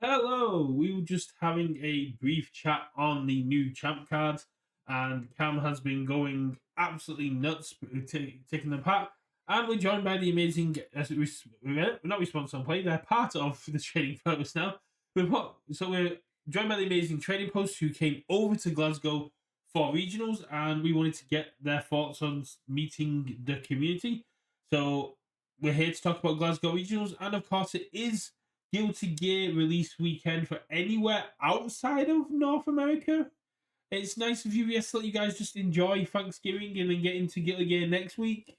Hello, we were just having a brief chat on the new champ cards, and Cam has been going absolutely nuts, taking them apart. And we're joined by the amazing, not responsible play, they're part of the trading post now. We're joined by the amazing trading post who came over to Glasgow for regionals, and we wanted to get their thoughts on meeting the community. So we're here to talk about Glasgow regionals, and of course, it is Guilty Gear release weekend for anywhere outside of North America. It's nice of UVS to let you guys just enjoy Thanksgiving and then get into Guilty Gear next week.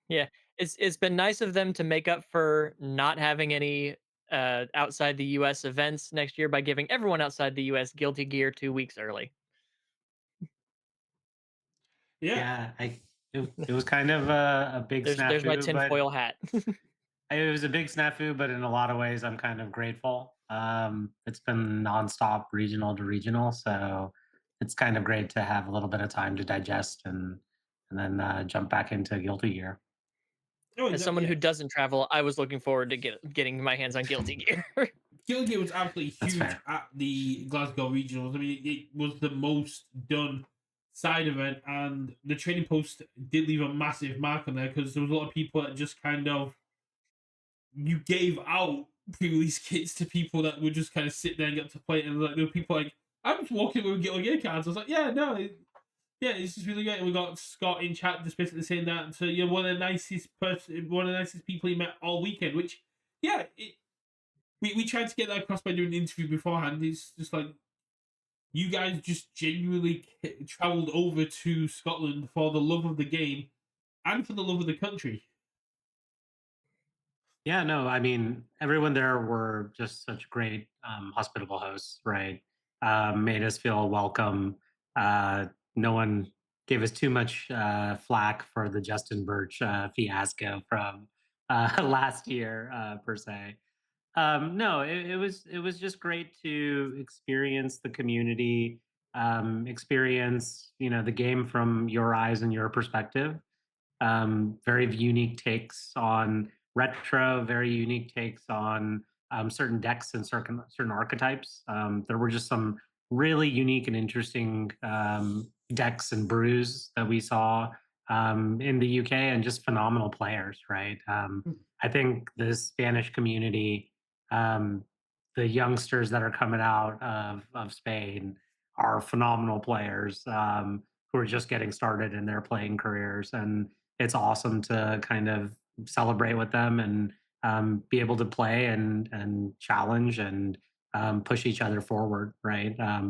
Yeah, it's been nice of them to make up for not having any outside the US events next year by giving everyone outside the US Guilty Gear 2 weeks early. Yeah. Yeah, it was kind of a big There's my snafu, but tinfoil hat. it was a big snafu, but in a lot of ways, I'm kind of grateful. It's been nonstop regional to regional, so it's kind of great to have a little bit of time to digest and then jump back into Guilty Gear. Oh, As exactly. someone Yeah. who doesn't travel, I was looking forward to getting my hands on Guilty Gear. Guilty Gear was absolutely That's huge fair. at the Glasgow Regionals. I mean, it was the most done side event, and the trading post did leave a massive mark on there because there was a lot of people that just kind of you gave out pre-release kits to people that would just kind of sit there and get to play it. And like there were people like, I'm just walking with Guilty Gear cards. I was like, yeah, no, yeah, it's just really great. And we got Scott in chat just basically saying that. So you're one of the nicest people he met all weekend. Which, yeah, we tried to get that across by doing an interview beforehand. It's just like you guys just genuinely traveled over to Scotland for the love of the game and for the love of the country. Yeah, no, I mean, everyone there were just such great, hospitable hosts, right? Made us feel welcome. No one gave us too much flack for the Justin Birch fiasco from last year, per se. No, it was just great to experience the community, experience the game from your eyes and your perspective. Very unique takes on retro, very unique takes on certain decks and certain archetypes. There were just some really unique and interesting decks and brews that we saw in the UK, and just phenomenal players, right? I think the Spanish community, um, the youngsters that are coming out of Spain, are phenomenal players who are just getting started in their playing careers. And it's awesome to kind of celebrate with them and be able to play and challenge and push each other forward. Right. I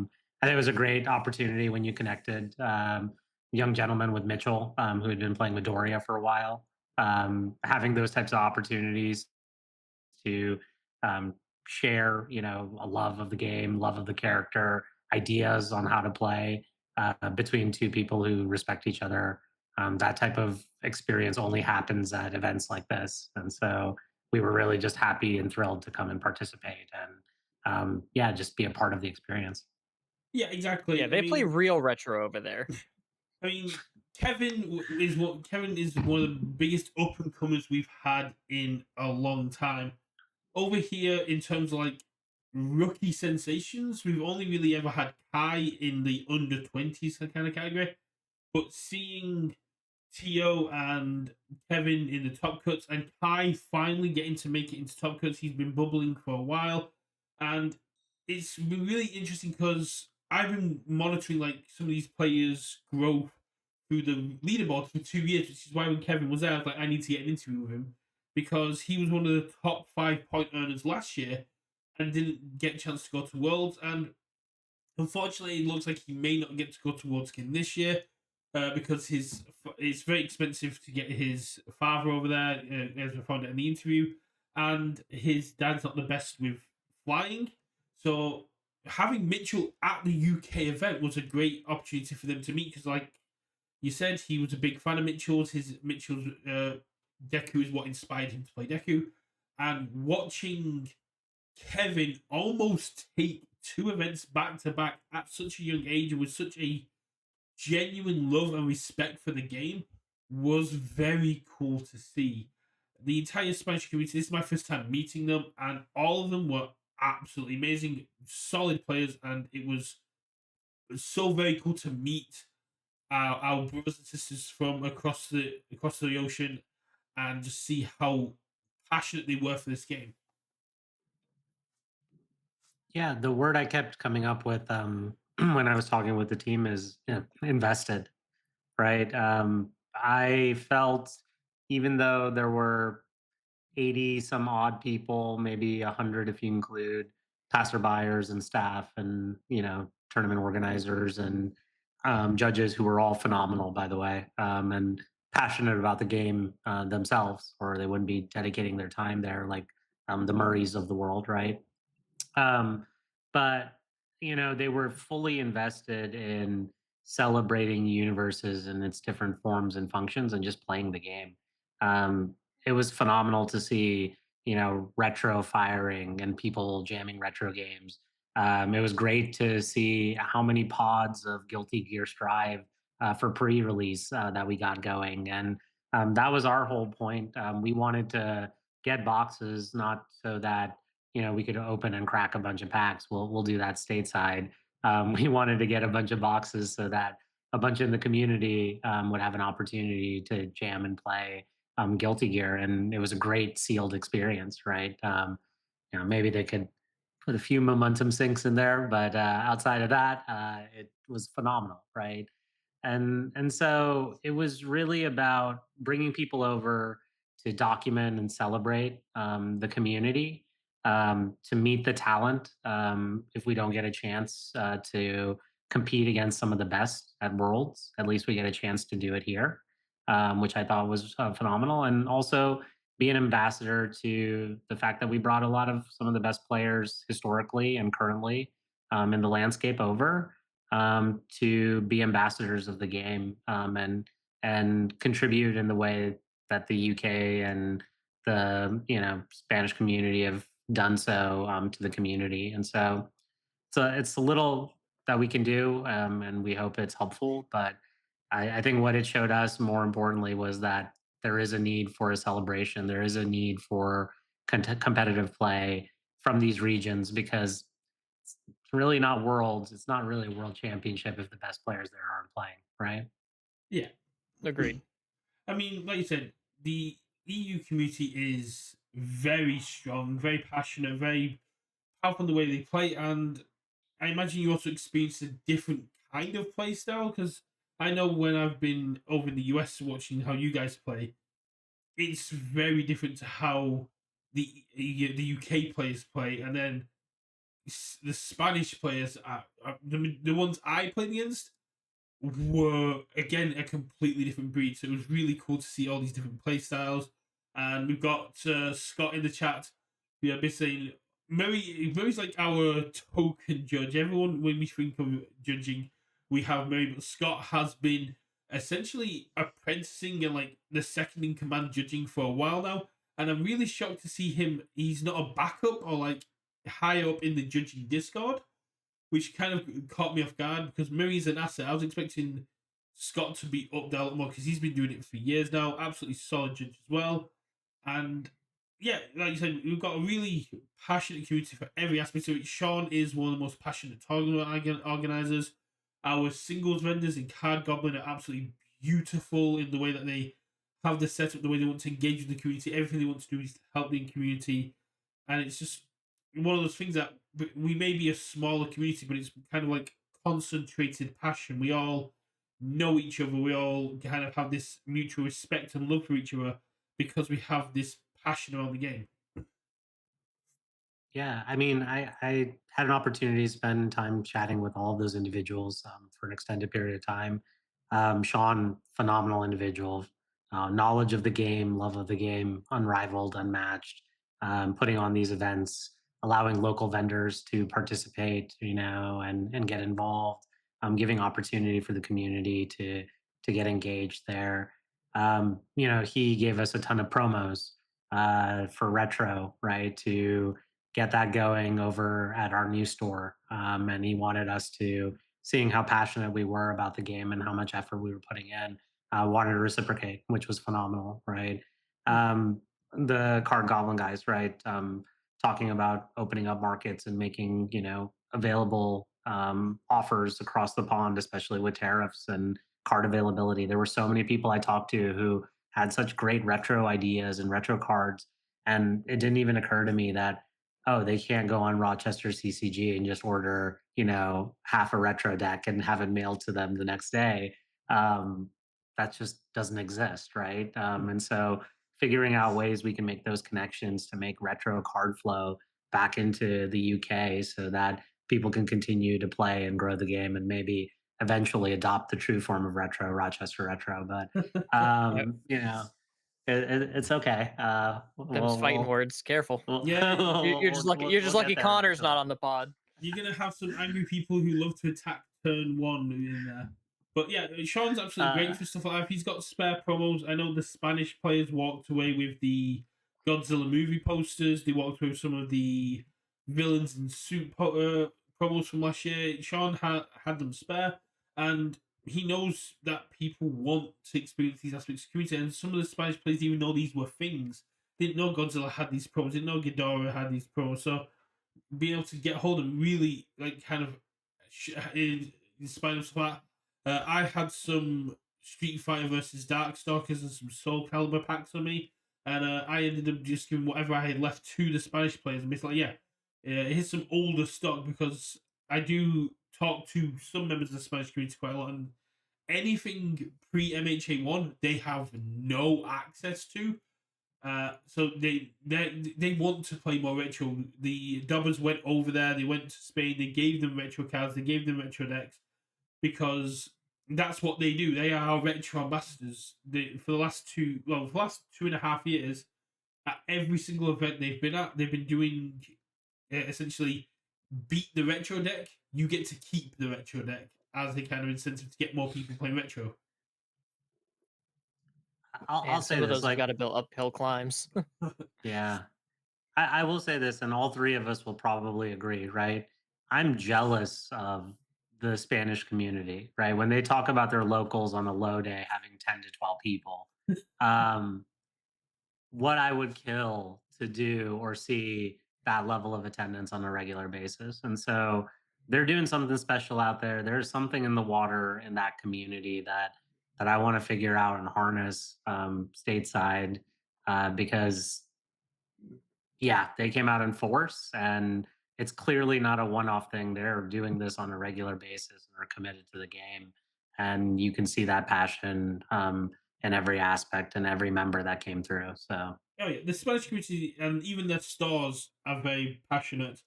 think it was a great opportunity when you connected young gentleman with Mitchell, who had been playing with Doria for a while. Having those types of opportunities to share, a love of the game, love of the character, ideas on how to play between two people who respect each other. That type of experience only happens at events like this, and so we were really just happy and thrilled to come and participate and yeah, just be a part of the experience. Yeah, Yeah, exactly. they play real retro over there. I mean, Kevin is one of the biggest up and comers we've had in a long time. Over here, in terms of like rookie sensations, we've only really ever had Kai in the under 20s kind of category. But seeing Tio and Kevin in the top cuts, and Kai finally getting to make it into top cuts, he's been bubbling for a while, and it's been really interesting because I've been monitoring like some of these players' growth through the leaderboard for 2 years, which is why when Kevin was there, I was like, I need to get an interview with him because he was one of the top 5 point earners last year and didn't get a chance to go to Worlds. And unfortunately, it looks like he may not get to go to Worlds again this year because it's very expensive to get his father over there, as we found out in the interview, and his dad's not the best with flying. So having Mitchell at the UK event was a great opportunity for them to meet because, like you said, he was a big fan of Mitchell's. Mitchell's Deku is what inspired him to play Deku, and watching Kevin almost take 2 events back to back at such a young age with such a genuine love and respect for the game was very cool to see. the entire Spanish community. This is my first time meeting them, and all of them were absolutely amazing, solid players, and it was so very cool to meet our brothers and sisters from across the ocean and just see how passionate they were for this game. Yeah, the word I kept coming up with when I was talking with the team is, invested, right? I felt, even though there were 80 some odd people, maybe 100 if you include passerbyers and staff and, tournament organizers and judges who were all phenomenal, by the way, and passionate about the game themselves, or they wouldn't be dedicating their time there like the Murrays of the world, right? Um, but they were fully invested in celebrating universes and its different forms and functions and just playing the game. It was phenomenal to see, retro firing and people jamming retro games. It was great to see how many pods of Guilty Gear Strive for pre-release that we got going, and that was our whole point. We wanted to get boxes, not so that we could open and crack a bunch of packs. We'll do that stateside. We wanted to get a bunch of boxes so that a bunch in the community would have an opportunity to jam and play Guilty Gear, and it was a great sealed experience, right? Maybe they could put a few momentum sinks in there, but outside of that, it was phenomenal, right? And so it was really about bringing people over to document and celebrate the community, to meet the talent. If we don't get a chance to compete against some of the best at Worlds, at least we get a chance to do it here, which I thought was phenomenal. And also be an ambassador to the fact that we brought a lot of some of the best players historically and currently in the landscape over to be ambassadors of the game, and contribute in the way that the UK and the Spanish community have done so to the community. And so it's a little that we can do, and we hope it's helpful. But I think what it showed us more importantly was that there is a need for a celebration. There is a need for competitive play from these regions, because it's really not worlds. It's not really a world championship if the best players there aren't playing, right? Yeah. Agreed. I mean, like you said, the EU community is very strong, very passionate, very powerful in the way they play, and I imagine you also experience a different kind of play style because I know when I've been over in the US watching how you guys play, it's very different to how the UK players play, and then the Spanish players are the ones I played against were again a completely different breed. So it was really cool to see all these different play styles. And we've got Scott in the chat. We are saying Murray's like our token judge. Everyone, when we think of judging, we have Murray, but Scott has been essentially apprenticing and like the second in command judging for a while now. And I'm really shocked to see him. He's not a backup or like high up in the judging Discord, which kind of caught me off guard because Murray's an asset. I was expecting Scott to be up there a lot more because he's been doing it for years now. Absolutely solid judge as well. And yeah, like you said, we've got a really passionate community for every aspect of it. Sean is one of the most passionate tournament organizers. Our singles vendors in Card Goblin are absolutely beautiful in the way that they have the setup, the way they want to engage with the community. Everything they want to do is to help the community. And it's just one of those things that we may be a smaller community, but it's kind of like concentrated passion. We all know each other. We all kind of have this mutual respect and love for each other because we have this passion around the game. Yeah, I mean, I had an opportunity to spend time chatting with all of those individuals for an extended period of time. Sean, phenomenal individual, knowledge of the game, love of the game, unrivaled, unmatched. Putting on these events, allowing local vendors to participate, and get involved, giving opportunity for the community to get engaged there. He gave us a ton of promos for retro, right? To get that going over at our new store. And he wanted us to, seeing how passionate we were about the game and how much effort we were putting in, wanted to reciprocate, which was phenomenal, right? the card goblin guys, right? Talking about opening up markets and making, available offers across the pond, especially with tariffs and card availability. There were so many people I talked to who had such great retro ideas and retro cards, and it didn't even occur to me that, oh, they can't go on Rochester CCG and just order, half a retro deck and have it mailed to them the next day. Um, that just doesn't exist, right? And so figuring out ways we can make those connections to make retro card flow back into the UK so that people can continue to play and grow the game and maybe eventually adopt the true form of retro, Rochester retro. But Yep. it's okay. Them's fighting words. Careful. Yeah, You're just lucky. You're just We'll get lucky there Connor's not eventually. on the pod. you're gonna have some angry people who love to attack turn one in there. But yeah, Sean's absolutely great Uh, for stuff like that. He's got spare promos. I know the Spanish players walked away with the Godzilla movie posters. They walked away with some of the villains and suit promos from last year. Sean had them spare, and he knows that people want to experience these aspects of community. And some of the Spanish players, even though these were things, didn't know Godzilla had these promos. Didn't know Ghidorah had these promos. So being able to get hold of really like kind of inspired of that. I had some Street Fighter versus Darkstalkers and some Soul Calibur packs on me, and I ended up just giving whatever I had left to the Spanish players and basically, yeah, here's some older stock because I do talk to some members of the Spanish community quite a lot, and anything pre MHA1 they have no access to. So they want to play more retro. The Dubbers went over there. They went to Spain. They gave them retro cards. They gave them retro decks because that's what they do. They are our retro ambassadors. For the last for the last 2.5 years, at every single event they've been at, they've been doing essentially beat the retro deck. You get to keep the retro deck as a kind of incentive to get more people playing retro. I'll Man, say some of this, those have like, got to build uphill climbs. yeah, I will say this, and all three of us will probably agree, right? I'm jealous of the Spanish community, right? When they talk about their locals on a low day having 10 to 12 people, um, what I would kill to do or see that level of attendance on a regular basis. And so they're doing something special out there. There's something in the water in that community that I want to figure out and harness stateside because yeah, they came out in force and it's clearly not a one-off thing. They're doing this on a regular basis and are committed to the game. And you can see that passion in every aspect and every member that came through. So Oh yeah, the Spanish community and even their stars are very passionate.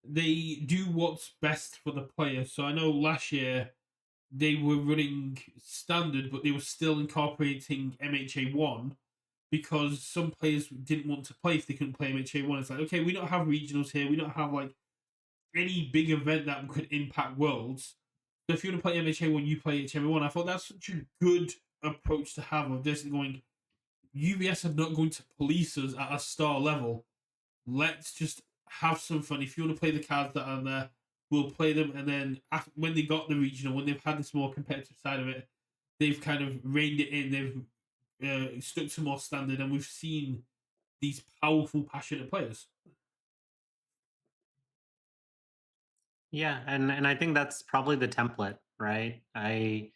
They do what's best for the player. So I know last year they were running standard, but they were still incorporating MHA1 because some players didn't want to play if they couldn't play MHA1. It's like, okay, we don't have regionals here. We don't have like any big event that could impact worlds. So if you want to play MHA1, you play HMA1. I thought that's such a good approach to have of just going, UVS are not going to police us at a star level. Let's just have some fun. If you want to play the cards that are there, we'll play them. And then after, when they got the regional, when they've had this more competitive side of it, they've kind of reined it in. They've stuck to more standard, and we've seen these powerful, passionate players. yeah, and I think that's probably the template, right? I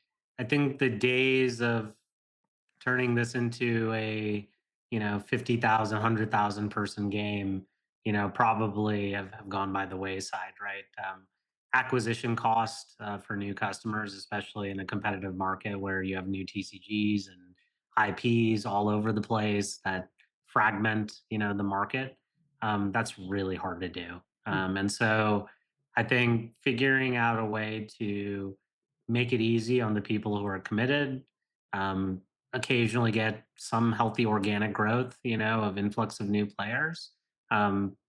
think the days of turning this into a 50,000, 100,000 person game, probably have gone by the wayside, right? Acquisition cost for new customers, especially in a competitive market where you have new TCGs and IPs all over the place that fragment the market. That's really hard to do. And so I think figuring out a way to make it easy on the people who are committed, um, occasionally get some healthy organic growth, of influx of new players,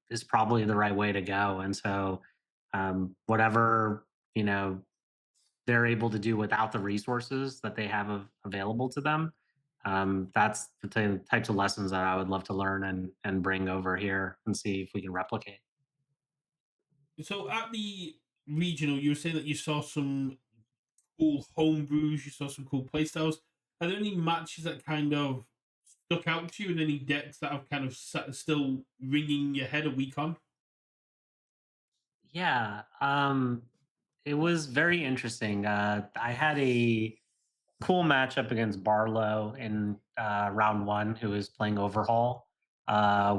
is probably the right way to go. And so, whatever, they're able to do without the resources that they have available to them, that's the types of lessons that I would love to learn and bring over here and see if we can replicate. So at the regional, you were saying that you saw some cool home brews, you saw some cool playstyles. Are there any matches that kind of stuck out to you, and any decks that have kind of still ringing your head a week on? Yeah, it was very interesting. I had a cool matchup against Barlow in round one, who was playing Overhaul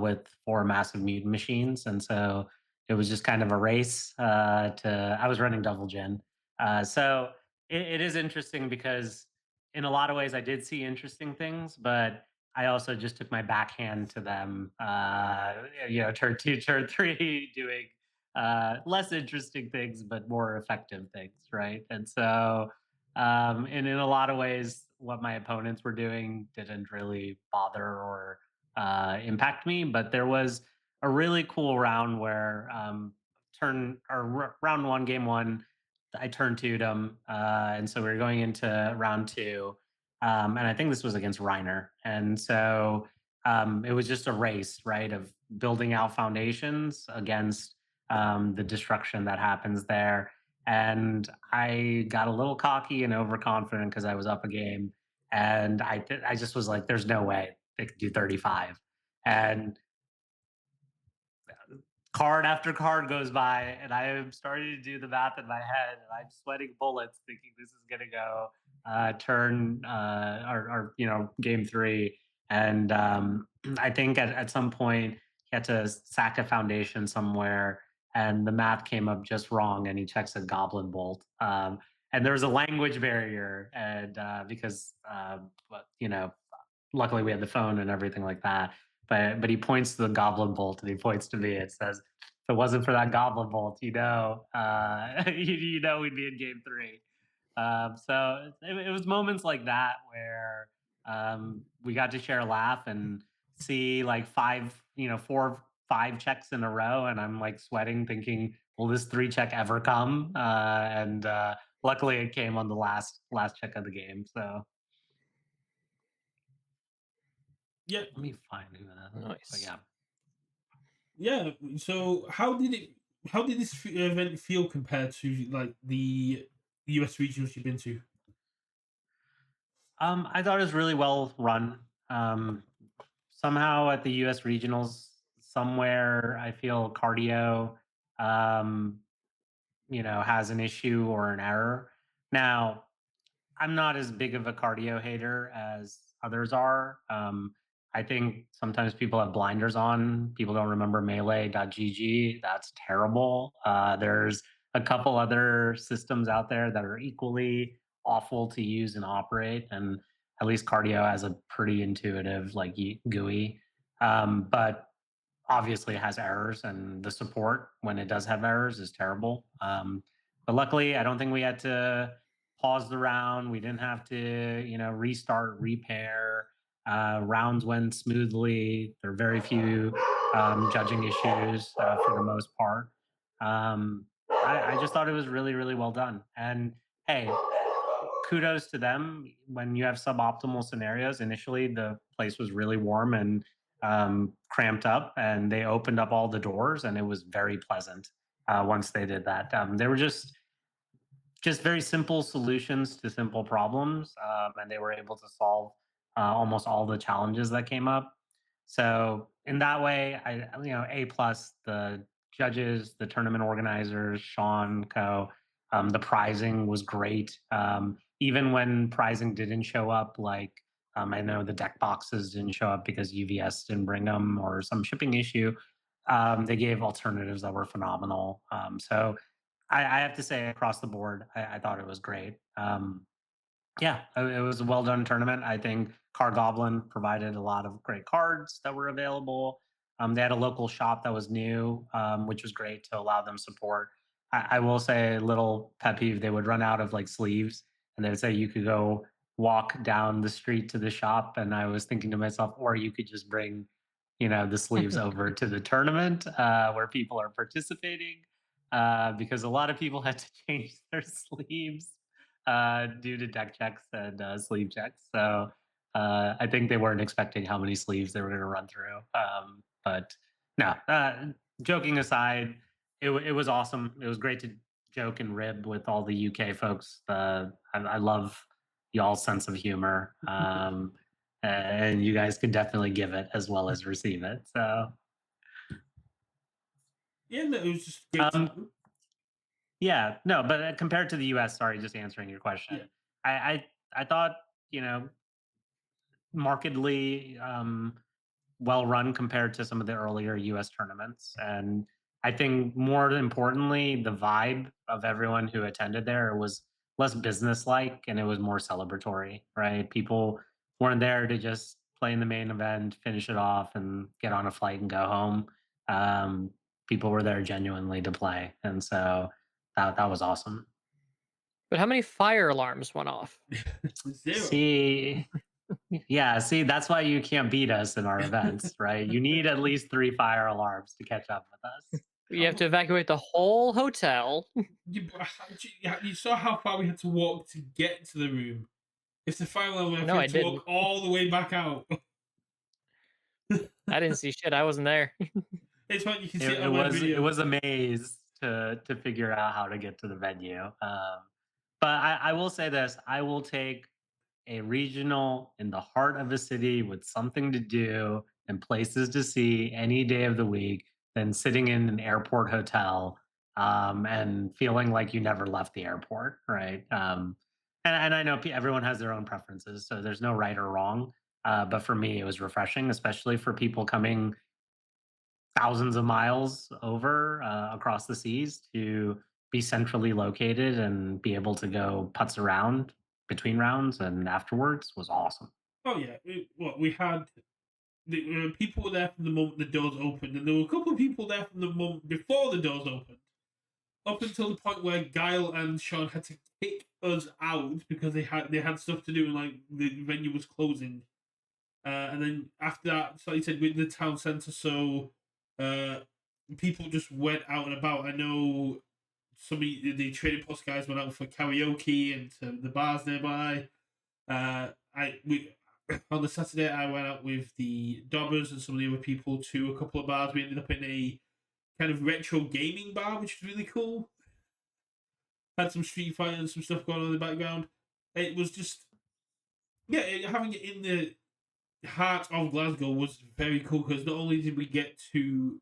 with four massive mutant machines, and so it was just kind of a race. I was running double gen, so it is interesting because in a lot of ways I did see interesting things, but I also just took my backhand to them. Turn two, turn three, doing less interesting things but more effective things, right? And so and in a lot of ways, what my opponents were doing didn't really bother or impact me. But there was a really cool round where round one, game one, I turned to them, and so we were going into round two, and I think this was against Reiner, and so it was just a race, right, of building out foundations against the destruction that happens there. And I got a little cocky and overconfident because I was up a game, and I just was like, "There's no way they could do 35." And card after card goes by, and I am starting to do the math in my head, and I'm sweating bullets, thinking this is going to go turn or game three. And I think at some point he had to sack a foundation somewhere, and the math came up just wrong, and he checks a Goblin Bolt. And there was a language barrier, and because but, luckily we had the phone and everything like that. But he points to the Goblin Bolt, and he points to me. It says, "If it wasn't for that Goblin Bolt, you know we'd be in game three." So it was moments like that where we got to share a laugh and see like four, five checks in a row, and I'm like sweating, thinking, "Will this three check ever come?" And luckily, it came on the last check of the game. So Yeah, let me find who that. But Nice. yeah. yeah. So How did this event feel compared to like the US regionals you've been to? I thought it was really well run. Um, Somehow at the US regionals, somewhere I feel cardio, um, has an issue or an error. Now, I'm not as big of a cardio hater as others are. I think sometimes people have blinders on. People don't remember melee.gg. That's terrible. There's a couple other systems out there that are equally awful to use and operate. And at least cardio has a pretty intuitive, like GUI. But obviously it has errors, and the support when it does have errors is terrible. But luckily, I don't think we had to pause the round. We didn't have to, restart, repair. Rounds went smoothly. There are very few judging issues for the most part. I just thought it was really, really well done. And hey, kudos to them. When you have suboptimal scenarios, initially the place was really warm and cramped up, and they opened up all the doors, and it was very pleasant once they did that. They were just very simple solutions to simple problems, and they were able to solve almost all the challenges that came up. So in that way, A plus. The judges, the tournament organizers, Sean Co. The prizing was great. Even when prizing didn't show up, like I know the deck boxes didn't show up because UVS didn't bring them or some shipping issue. They gave alternatives that were phenomenal. So I have to say, across the board, I thought it was great. Yeah, it was a well done tournament. I think Card Goblin provided a lot of great cards that were available. They had a local shop that was new, which was great to allow them support. I will say, a little pet peeve, they would run out of like sleeves, and they would say you could go walk down the street to the shop. And I was thinking to myself, or you could just bring, the sleeves over to the tournament where people are participating, because a lot of people had to change their sleeves due to deck checks and sleeve checks. So I think they weren't expecting how many sleeves they were going to run through. But no, joking aside, it was awesome. It was great to joke and rib with all the UK folks. I love y'all's sense of humor. and you guys can definitely give it as well as receive it. So Yeah, no, it was just great to um, know. yeah, no, but compared to the US, sorry, just answering your Yeah. question, I thought, you know, markedly well run compared to some of the earlier US tournaments. And I think more importantly, the vibe of everyone who attended there was less business-like and it was more celebratory, right? People weren't there to just play in the main event, finish it off, and get on a flight and go home. Um, People were there genuinely to play. And so that was awesome. But how many fire alarms went off? Zero. See, yeah, see, that's why you can't beat us in our events, right? You need at least 3 fire alarms to catch up with us. You have to evacuate the whole hotel. You saw how far we had to walk to get to the room. If the fire alarm, we No, I had to didn't. walk all the way back out. I didn't see shit. I wasn't there. It's fine. You can It, see it it on my was it video. was a maze to figure out how to get to the venue. But I will say this: I will take a regional in the heart of a city with something to do and places to see any day of the week than sitting in an airport hotel and feeling like you never left the airport, right? And I know everyone has their own preferences, so there's no right or wrong. But for me, it was refreshing, especially for people coming thousands of miles over across the seas to be centrally located and be able to go putz around between rounds and afterwards was awesome. Oh yeah, we had people were there from the moment the doors opened, and there were a couple of people there from the moment before the doors opened, up until the point where Guile and Sean had to kick us out because they had stuff to do and like the venue was closing. And then after that, so like you said, we're in the town centre, so uh, people just went out and about. I know some of the trading post guys went out for karaoke and to the bars nearby. I we On the Saturday I went out with the Dobbers and some of the other people to a couple of bars. We ended up in a kind of retro gaming bar, which was really cool. Had some Street Fighter and some stuff going on in the background. It was just having it in the heart of Glasgow was very cool because not only did we get to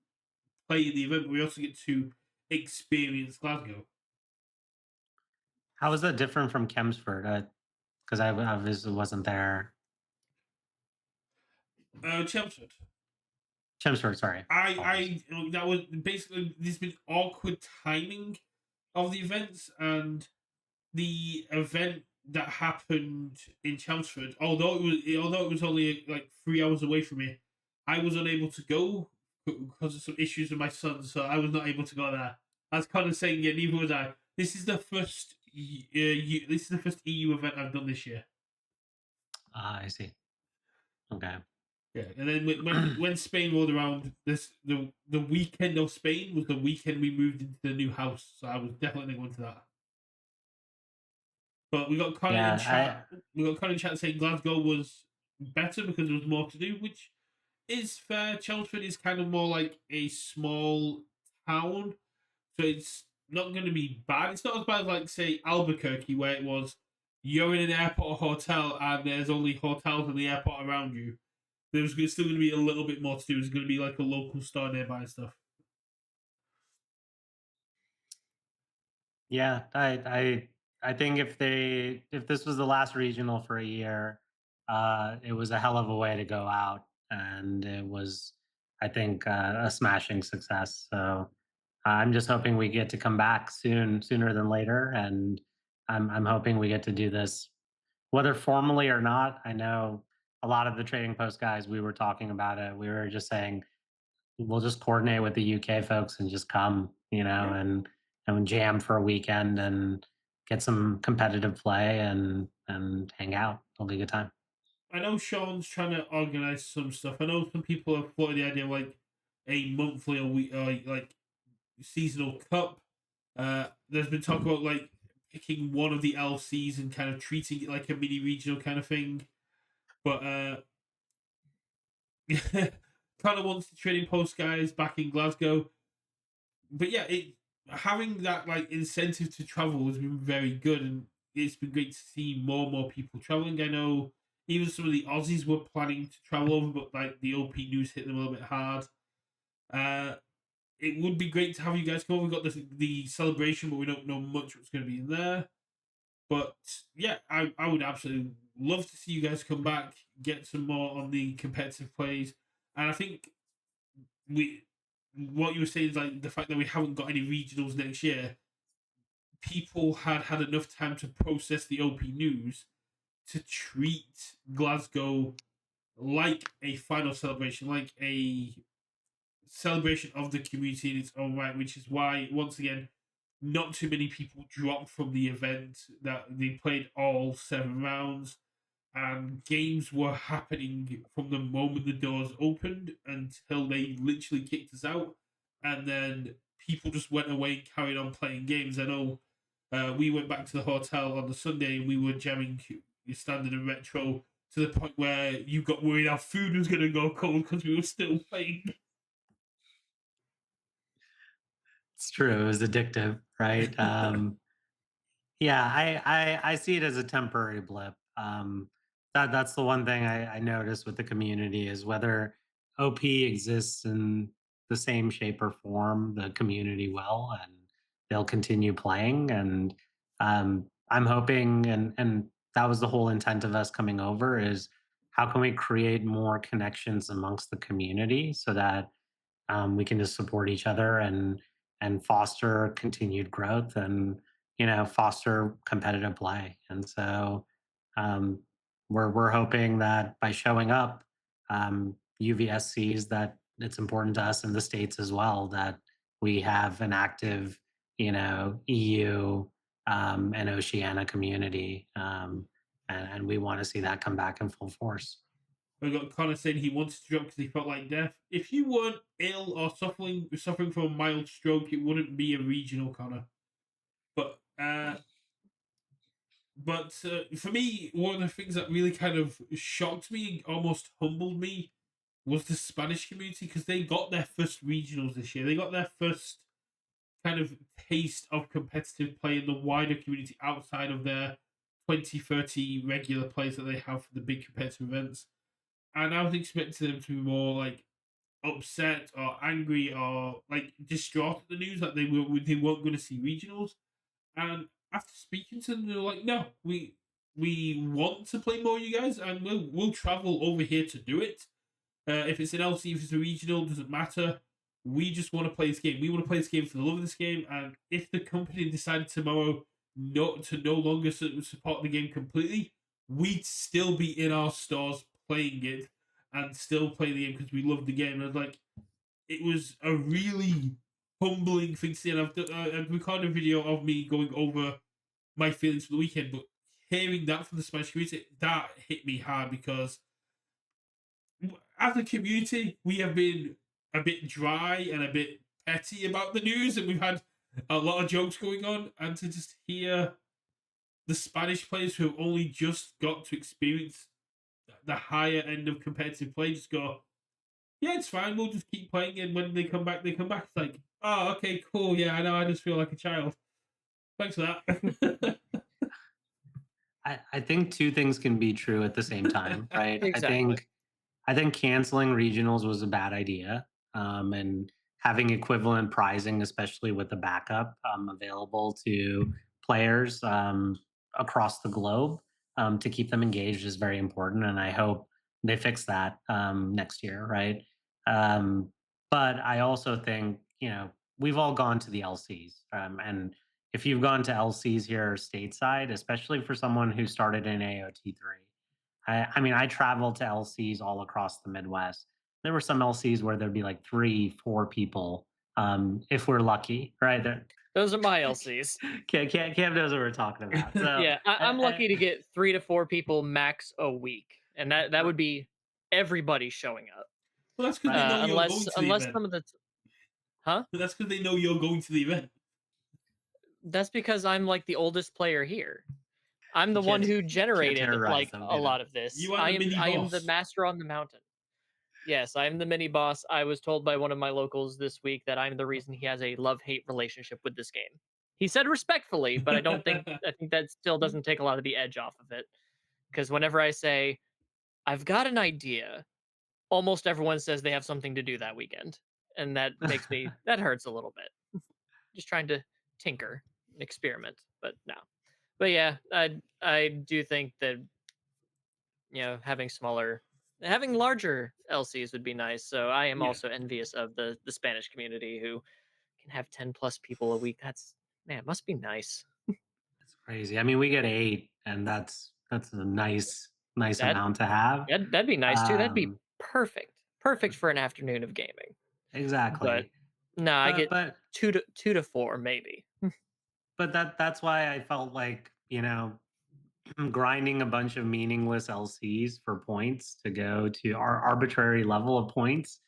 play in the event, but we also get to experience Glasgow. How is that different from Chelmsford? Because I obviously wasn't there. Chelmsford. Chelmsford, sorry. That was basically there's been awkward timing of the events and the event that happened in Chelmsford. Although it was only like 3 hours away from me, I was unable to go because of some issues with my son, so I was not able to go there. I was kind of saying, yeah, neither was I. This is the first. This is the first EU event I've done this year. Ah, I see. Okay. Yeah, and then when Spain rolled around, the weekend of Spain was the weekend we moved into the new house, so I was definitely going to that. But we got Connor in Yeah, chat. We got Connor in chat saying Glasgow was better because there was more to do, which is fair. Chelmsford is kind of more like a small town, so it's not going to be bad. It's not as bad as like say Albuquerque, where it was you're in an airport or hotel and there's only hotels in the airport around you. There's still going to be a little bit more to do. There's going to be like a local store nearby and stuff. yeah. I think if this was the last regional for a year, it was a hell of a way to go out, and it was, I think, a smashing success. So I'm just hoping we get to come back sooner than later, and I'm hoping we get to do this, whether formally or not. I know a lot of the trading post guys, we were talking about it. We were just saying we'll just coordinate with the UK folks and just come, Yeah. and jam for a weekend and get some competitive play and hang out. It'll be a good time. I know Sean's trying to organize some stuff. I know some people have floated the idea of like a monthly or week like seasonal cup. There's been talk about like picking one of the LCs and kind of treating it like a mini regional kind of thing. But kind of wants the trading post guys back in Glasgow. But yeah, it having that like incentive to travel has been very good, and it's been great to see more and more people traveling. I know Even some of the Aussies were planning to travel over, but like the OP news hit them a little bit hard. Uh, it would be great to have you guys come over. We've got the celebration, but we don't know much what's going to be in there. But yeah, I would absolutely love to see you guys come back, get some more on the competitive plays. And I think we what you were saying is like the fact that we haven't got any regionals next year, people had enough time to process the OP news to treat Glasgow like a final celebration, like a celebration of the community in its own right, which is why, once again, not too many people dropped from the event, that they played all 7 rounds, and games were happening from the moment the doors opened until they literally kicked us out. And then people just went away and carried on playing games. I know we went back to the hotel on the Sunday and we were jamming standard and retro to the point where you got worried our food was going to go cold because we were still playing. It's true. It was addictive, right? Yeah, I see it as a temporary blip. That's the one thing I notice with the community is whether OP exists in the same shape or form, the community will, and they'll continue playing. And I'm hoping, and that was the whole intent of us coming over is how can we create more connections amongst the community so that we can just support each other and foster continued growth and foster competitive play. And so um, we're hoping that by showing up, UVS sees that it's important to us in the states as well that we have an active EU and Oceania community, and we want to see that come back in full force. We got Connor saying he wanted to drop because he felt like death. If you weren't ill or suffering from a mild stroke, it wouldn't be a regional, Connor. But for me, one of the things that really kind of shocked me, almost humbled me, was the Spanish community because they got their first regionals this year. They got their first kind of taste of competitive play in the wider community outside of their 2030 regular plays that they have for the big competitive events. And I was expecting them to be more like upset or angry or like distraught at the news that they weren't going to see regionals. And after speaking to them, they're like, "No, we want to play more, you guys, and we'll travel over here to do it. If it's an LC, if it's a regional, doesn't matter. We just want to play this game. We want to play this game for the love of this game. And if the company decided tomorrow not to no longer support the game completely, we'd still be in our stores playing it and still play the game because we love the game." And I was like, it was a really humbling thing to see. And I've recorded a video of me going over my feelings for the weekend, but hearing that from the Spanish community, that hit me hard because as a community, we have been a bit dry and a bit petty about the news, and we've had a lot of jokes going on. And to just hear the Spanish players who have only just got to experience the higher end of competitive play just go, "Yeah, it's fine. We'll just keep playing, and when they come back, they come back." It's like, "Oh, okay, cool. Yeah, I know. I just feel like a child. Thanks for that." I think two things can be true at the same time, right? Exactly. I think canceling regionals was a bad idea, and having equivalent pricing, especially with the backup available to players across the globe to keep them engaged is very important. And I hope they fix that next year, right? Um, but I also think we've all gone to the LCs, and if you've gone to LCs here stateside, especially for someone who started in AOT3. I mean, I traveled to LCs all across the Midwest. There were some LCs where there'd be like 3, 4 people, if we're lucky, right? Those are my LCs. Cam knows what we're talking about. So, Yeah, I'm lucky to get 3 to 4 people max a week, and that would be everybody showing up. Well, that's because they know you're going Unless to the unless event. some of the huh? But that's because they know you're going to the event. That's because I'm like the oldest player here. I'm you the one can't who can't generated terrorize like them, a lot of this. You are the mini I am the boss. master on the mountain. Yes, I am the mini boss. I was told by one of my locals this week that I'm the reason he has a love-hate relationship with this game. He said respectfully, but I think that still doesn't take a lot of the edge off of it. Because whenever I say I've got an idea. Almost everyone says they have something to do that weekend, and that hurts a little bit. Just trying to tinker, experiment, but no. But yeah, I do think that having larger LCs would be nice. So I am Yeah. also envious of the Spanish community who can have 10 plus people a week. That's man, it must be nice. It's crazy. I mean, we get 8, and that's a nice That amount to have. that'd be nice too. That'd be Um, perfect. Perfect for an afternoon of gaming. But exactly. no, I But get but 2 to 4 maybe. but that's why I felt like, grinding a bunch of meaningless LCs for points to go to our arbitrary level of points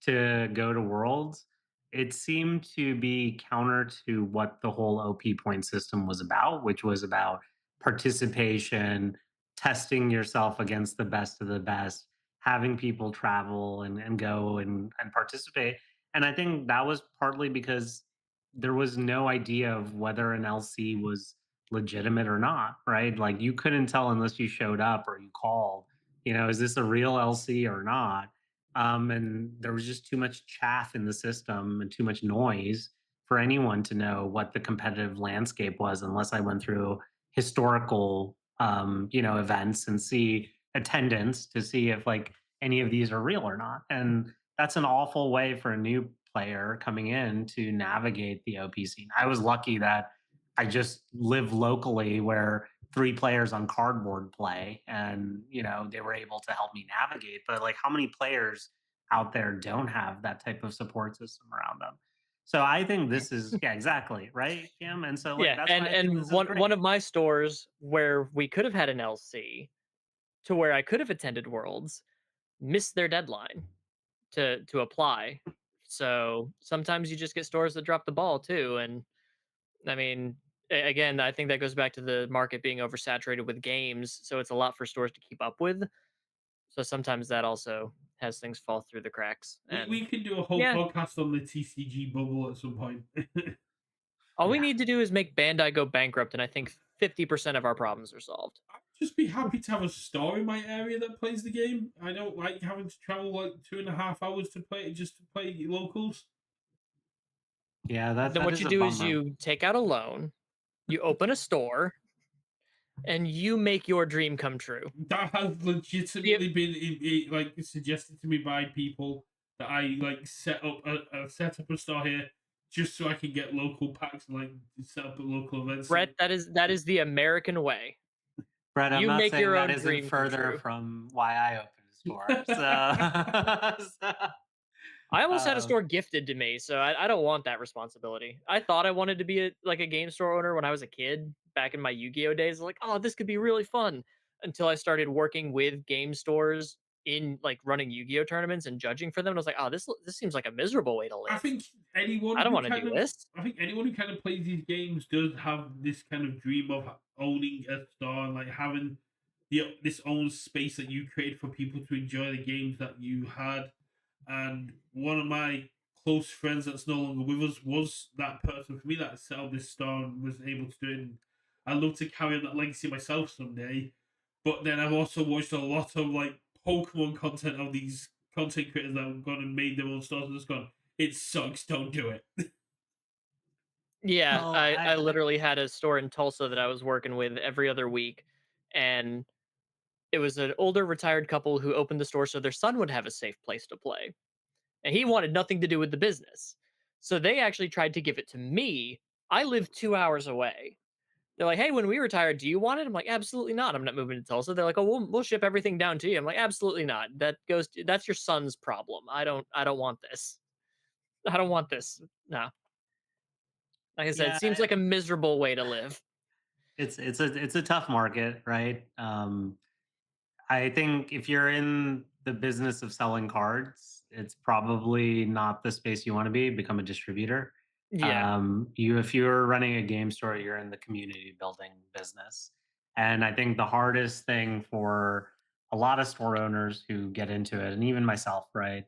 to go to Worlds, it seemed to be counter to what the whole OP point system was about, which was about participation, testing yourself against the best of the best, having people travel and go and participate. And I think that was partly because there was no idea of whether an LC was legitimate or not, right? Like you couldn't tell unless you showed up or you called, is this a real LC or not? And there was just too much chaff in the system and too much noise for anyone to know what the competitive landscape was unless I went through historical, events and see attendance to see if like any of these are real or not. And that's an awful way for a new player coming in to navigate the OP scene. I was lucky that I just live locally where 3 players on cardboard play and, they were able to help me navigate. But like how many players out there don't have that type of support system around them? So I think this is yeah, exactly, right, Kim? And so like Yeah, that's and why I think and this is one great. of my stores where we could have had an LC to where I could have attended Worlds missed their deadline to apply. So sometimes you just get stores that drop the ball too. And I mean, again, I think that goes back to the market being oversaturated with games, so it's a lot for stores to keep up with. So sometimes that also has things fall through the cracks. And We could do a whole yeah, podcast on the TCG bubble at some point. all we Yeah. need to do is make Bandai go bankrupt, and I think 50% of our problems are solved. I'd just be happy to have a store in my area that plays the game. I don't like having to travel like 2.5 hours to play just to play locals. Yeah, that Then that what is you a do is bummer. you take out a loan, you open a store, and you make your dream come true. That has The legitimately been like suggested to me by people that I like set up a store here just so I can get local packs and like set up at local events. Brett, that is the American way. Brett, I'm You not make saying your that own isn't dream come further true. from why I opened a store. So, I almost had a um, store gifted to me, so I don't want that responsibility. I thought I wanted to be like a game store owner when I was a kid, back in my Yu-Gi-Oh days. Like, oh, this could be really fun. Until I started working with game stores in like running Yu-Gi-Oh tournaments and judging for them, and I was like, oh, this seems like a miserable way to I live. think anyone I don't who want to kind do of this. I think anyone who kind of plays these games does have this kind of dream of owning a store and like having this own space that you create for people to enjoy the games that you had. And one of my close friends that's no longer with us was that person for me that set up this store and was able to do it. And I'd love to carry on that legacy myself someday. But then I've also watched a lot of like Pokemon content of these content creators that have gone and made their own stores and just gone, it sucks, don't do it. Yeah, well, I literally had a store in Tulsa that I was working with every other week, and it was an older retired couple who opened the store so their son would have a safe place to play. And he wanted nothing to do with the business. So they actually tried to give it to me. I live 2 hours away. They're like, hey, when we retire, do you want it? I'm like, absolutely not. I'm not moving to Tulsa. They're like, oh, we'll ship everything down to you. I'm like, absolutely not. That's your son's problem. I don't want this. I don't want this. No. Like I said, it yeah, seems like a miserable way to live. it's a tough market, right? I think if you're in the business of selling cards, it's probably not the space you want to be. Become a distributor. Yeah. If you're running a game store, you're in the community building business. And I think the hardest thing for a lot of store owners who get into it, and even myself, right,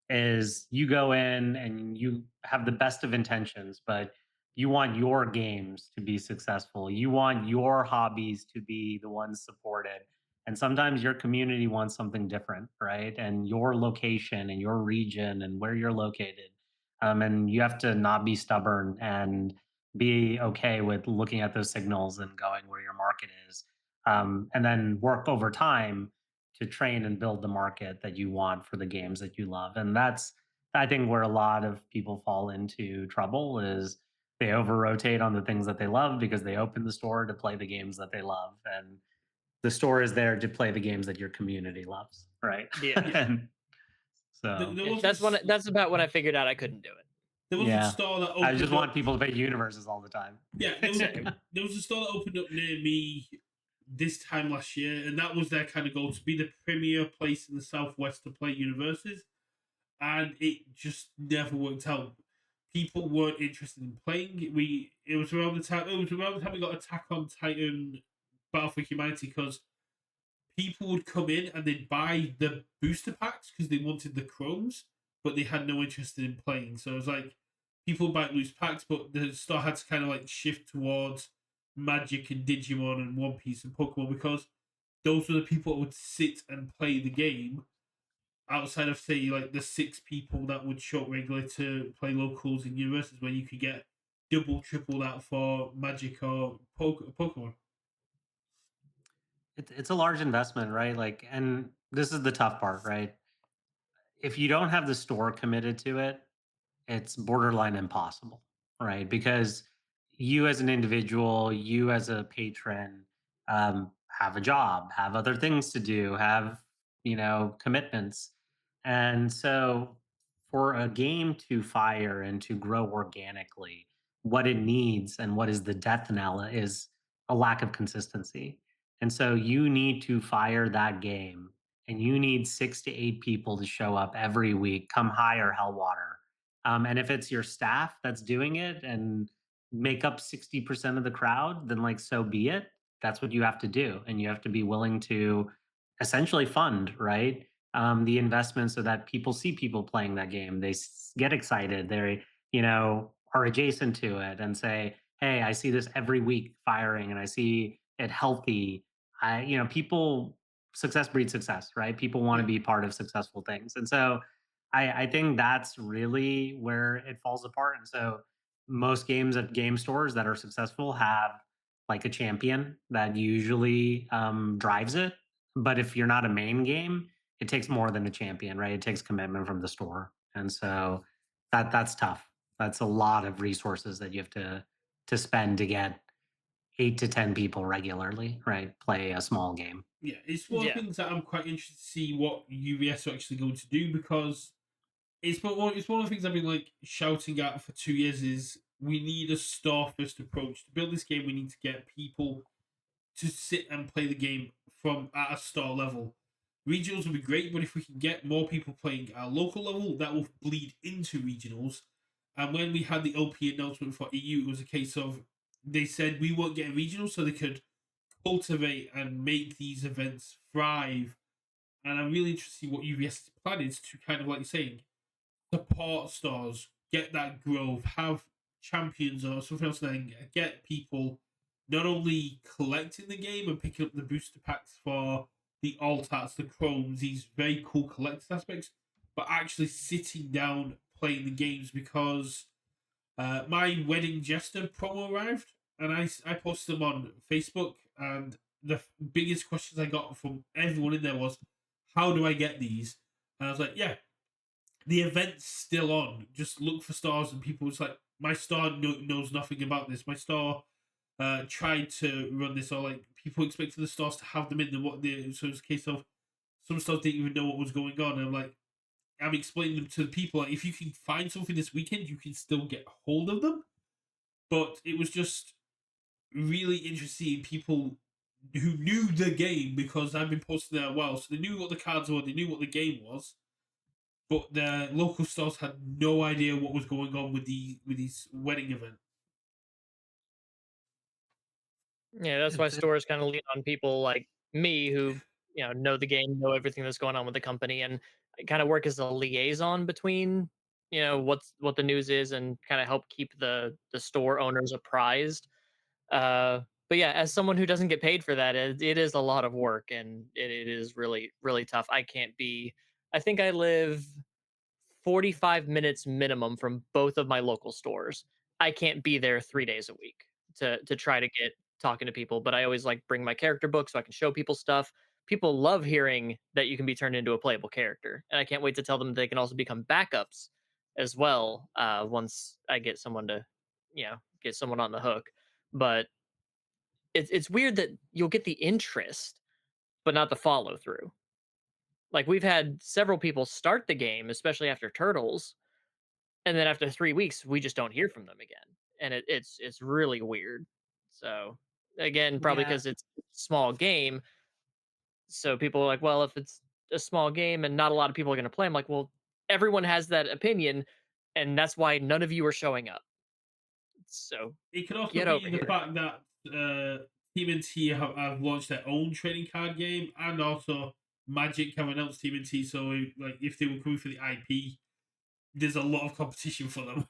is you go in and you have the best of intentions, but you want your games to be successful. You want your hobbies to be the ones supported. And sometimes your community wants something different, right? And your location and your region and where you're located. And you have to not be stubborn and be okay with looking at those signals and going where your market is. And then work over time to train and build the market that you want for the games that you love. And that's, I think, where a lot of people fall into trouble is they over rotate on the things that they love because they open the store to play the games that they love. And the store is there to play the games that your community loves, right? Yeah. Yeah, And there, so, there Yeah, wasn't that's about when I figured out I couldn't do it. there was a yeah, store that I just opened want up. people to play Universes all the time. Yeah, Same. there was a store that opened up near me this time last year, and that was their kind of goal to be the premier place in the southwest to play Universus, and it just never worked out. People weren't interested in playing. It was around the time we got Attack on Titan Battle for Humanity because people would come in and they'd buy the booster packs because they wanted the chromes, but they had no interest in playing. So it was like people would buy loose packs, but the store had to kind of like shift towards Magic and Digimon and One Piece and Pokemon because those were the people that would sit and play the game outside of say like the six people that would show up regularly to play locals in universes where you could get double, triple that for Magic or Pokemon. It's a large investment, right? Like, and this is the tough part, right? If you don't have the store committed to it, it's borderline impossible, right? Because you as an individual, you as a patron, have a job, have other things to do, have, commitments. And so for a game to fire and to grow organically, what it needs and what is the death knell is a lack of consistency. And so you need to fire that game and you need 6 to 8 people to show up every week, come high or hell water. And if it's your staff that's doing it and make up 60% of the crowd, then like so be it. That's what you have to do. And you have to be willing to essentially fund, right? The investment so that people see people playing that game. They get excited. They, are adjacent to it and say, hey, I see this every week firing and I see it healthy. People, success breeds success, right? People want to Yeah. be part of successful things. And so I think that's really where it falls apart. And so most games at game stores that are successful have like a champion that usually drives it. But if you're not a main game, it takes more than a champion, right? It takes commitment from the store. And so that's tough. That's a lot of resources that you have to spend to get 8 to 10 people regularly, right? Play a small game. Yeah, it's one of the Yeah. things that I'm quite interested to see what UVS are actually going to do because it's one of the things I've been like shouting at for 2 years is we need a star first approach to build this game. We need to get people to sit and play the game from at a star level. Regionals would be great, but if we can get more people playing at a local level, that will bleed into regionals. And when we had the OP announcement for EU, it was a case of they said we won't get regionals so they could cultivate and make these events thrive. And I'm really interested to see what UVS's plan is to kind of like you're saying, support stars, get that growth, have champions or something else, then get people not only collecting the game and picking up the booster packs for the altats, the chromes, these very cool collected aspects, but actually sitting down playing the games because my wedding jester promo arrived and I posted them on Facebook and the biggest questions I got from everyone in there was, how do I get these? And I was like, yeah, the event's still on. Just look for stars, and people was like, my star knows nothing about this. My star tried to run this, or like people expected the stars to have them in the what the so it's a case of some stars didn't even know what was going on. And I'm like, I'm explaining them to the people. Like, if you can find something this weekend, you can still get hold of them. But it was just really interesting people who knew the game because I've been posting there a while, so they knew what the cards were, they knew what the game was, but the local stores had no idea what was going on with these wedding event. Yeah, that's why It's stores kind of lean on people like me who, know the game, know everything that's going on with the company, and kind of work as a liaison between, what the news is and kind of help keep the store owners apprised. But yeah, as someone who doesn't get paid for that, it is a lot of work, and it is really really tough. I can't be. I think I live 45 minutes minimum from both of my local stores. I can't be there 3 days a week to try to get talking to people, but I always like bring my character book so I can show people stuff. People love hearing that you can be turned into a playable character, and I can't wait to tell them they can also become backups as well. Once I get someone to, get someone on the hook. But it's weird that you'll get the interest, but not the follow through. Like we've had several people start the game, especially after Turtles, and then after 3 weeks, we just don't hear from them again, and it's really weird. So, again, probably Yeah, because it's a small game, so people are like, "Well, if it's a small game and not a lot of people are gonna play," I'm like, "Well, everyone has that opinion, and that's why none of you are showing up. So, It could also get be over the here." fact that TMNT have launched their own trading card game, and also Magic have announced TMNT. So, like, if they were coming for the IP, there's a lot of competition for them.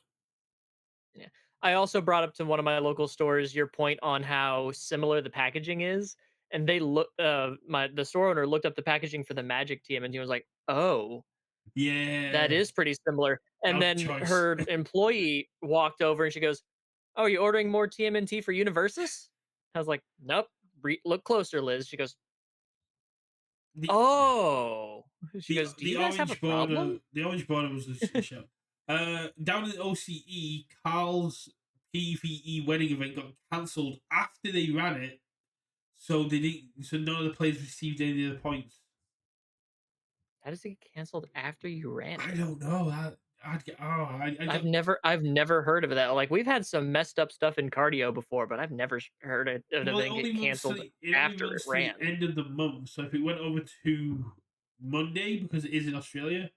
Yeah. I also brought up to one of my local stores your point on how similar the packaging is, and they look my the store owner looked up the packaging for the Magic TM and he was like, "Oh, that Yeah, is pretty similar." And out of then choice. her employee walked over and she goes, "Oh, are you ordering more TMNT for Universus?" I was like, "Nope. Look closer, Liz." She goes, the "Oh." She the goes, "Do you guys have a problem?" the orange border was a show. Down in OCE, Carl's PVE wedding event got cancelled after they ran it, so they didn't. So none of the players received any of the points. How does it get canceled after you ran I it? don't know. I'd get. Oh, I don't. I've never heard of that. Like we've had some messed up stuff in cardio before, but I've never heard of Well, it get canceled it only after it runs to the ran. end of the month. So if it went over to Monday, because it is in Australia,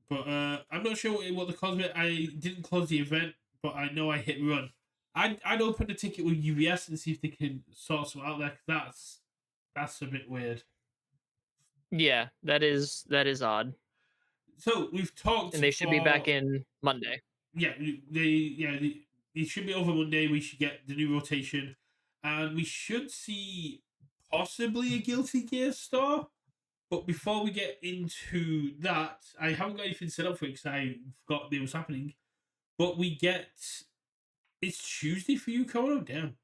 but I'm not sure what the cause of it. I didn't close the event, but I know I hit run. I'd open a ticket with UVS and see if they can sort some out there. 'Cause that's a bit weird. Yeah, that is odd. So we've talked And they should be back for in Monday. yeah they should be over Monday. We should get the new rotation, and we should see possibly a Guilty Gear store. But before we get into that, I haven't got anything set up for it because I forgot it was happening. But we get it's Tuesday for you, Kono. Damn.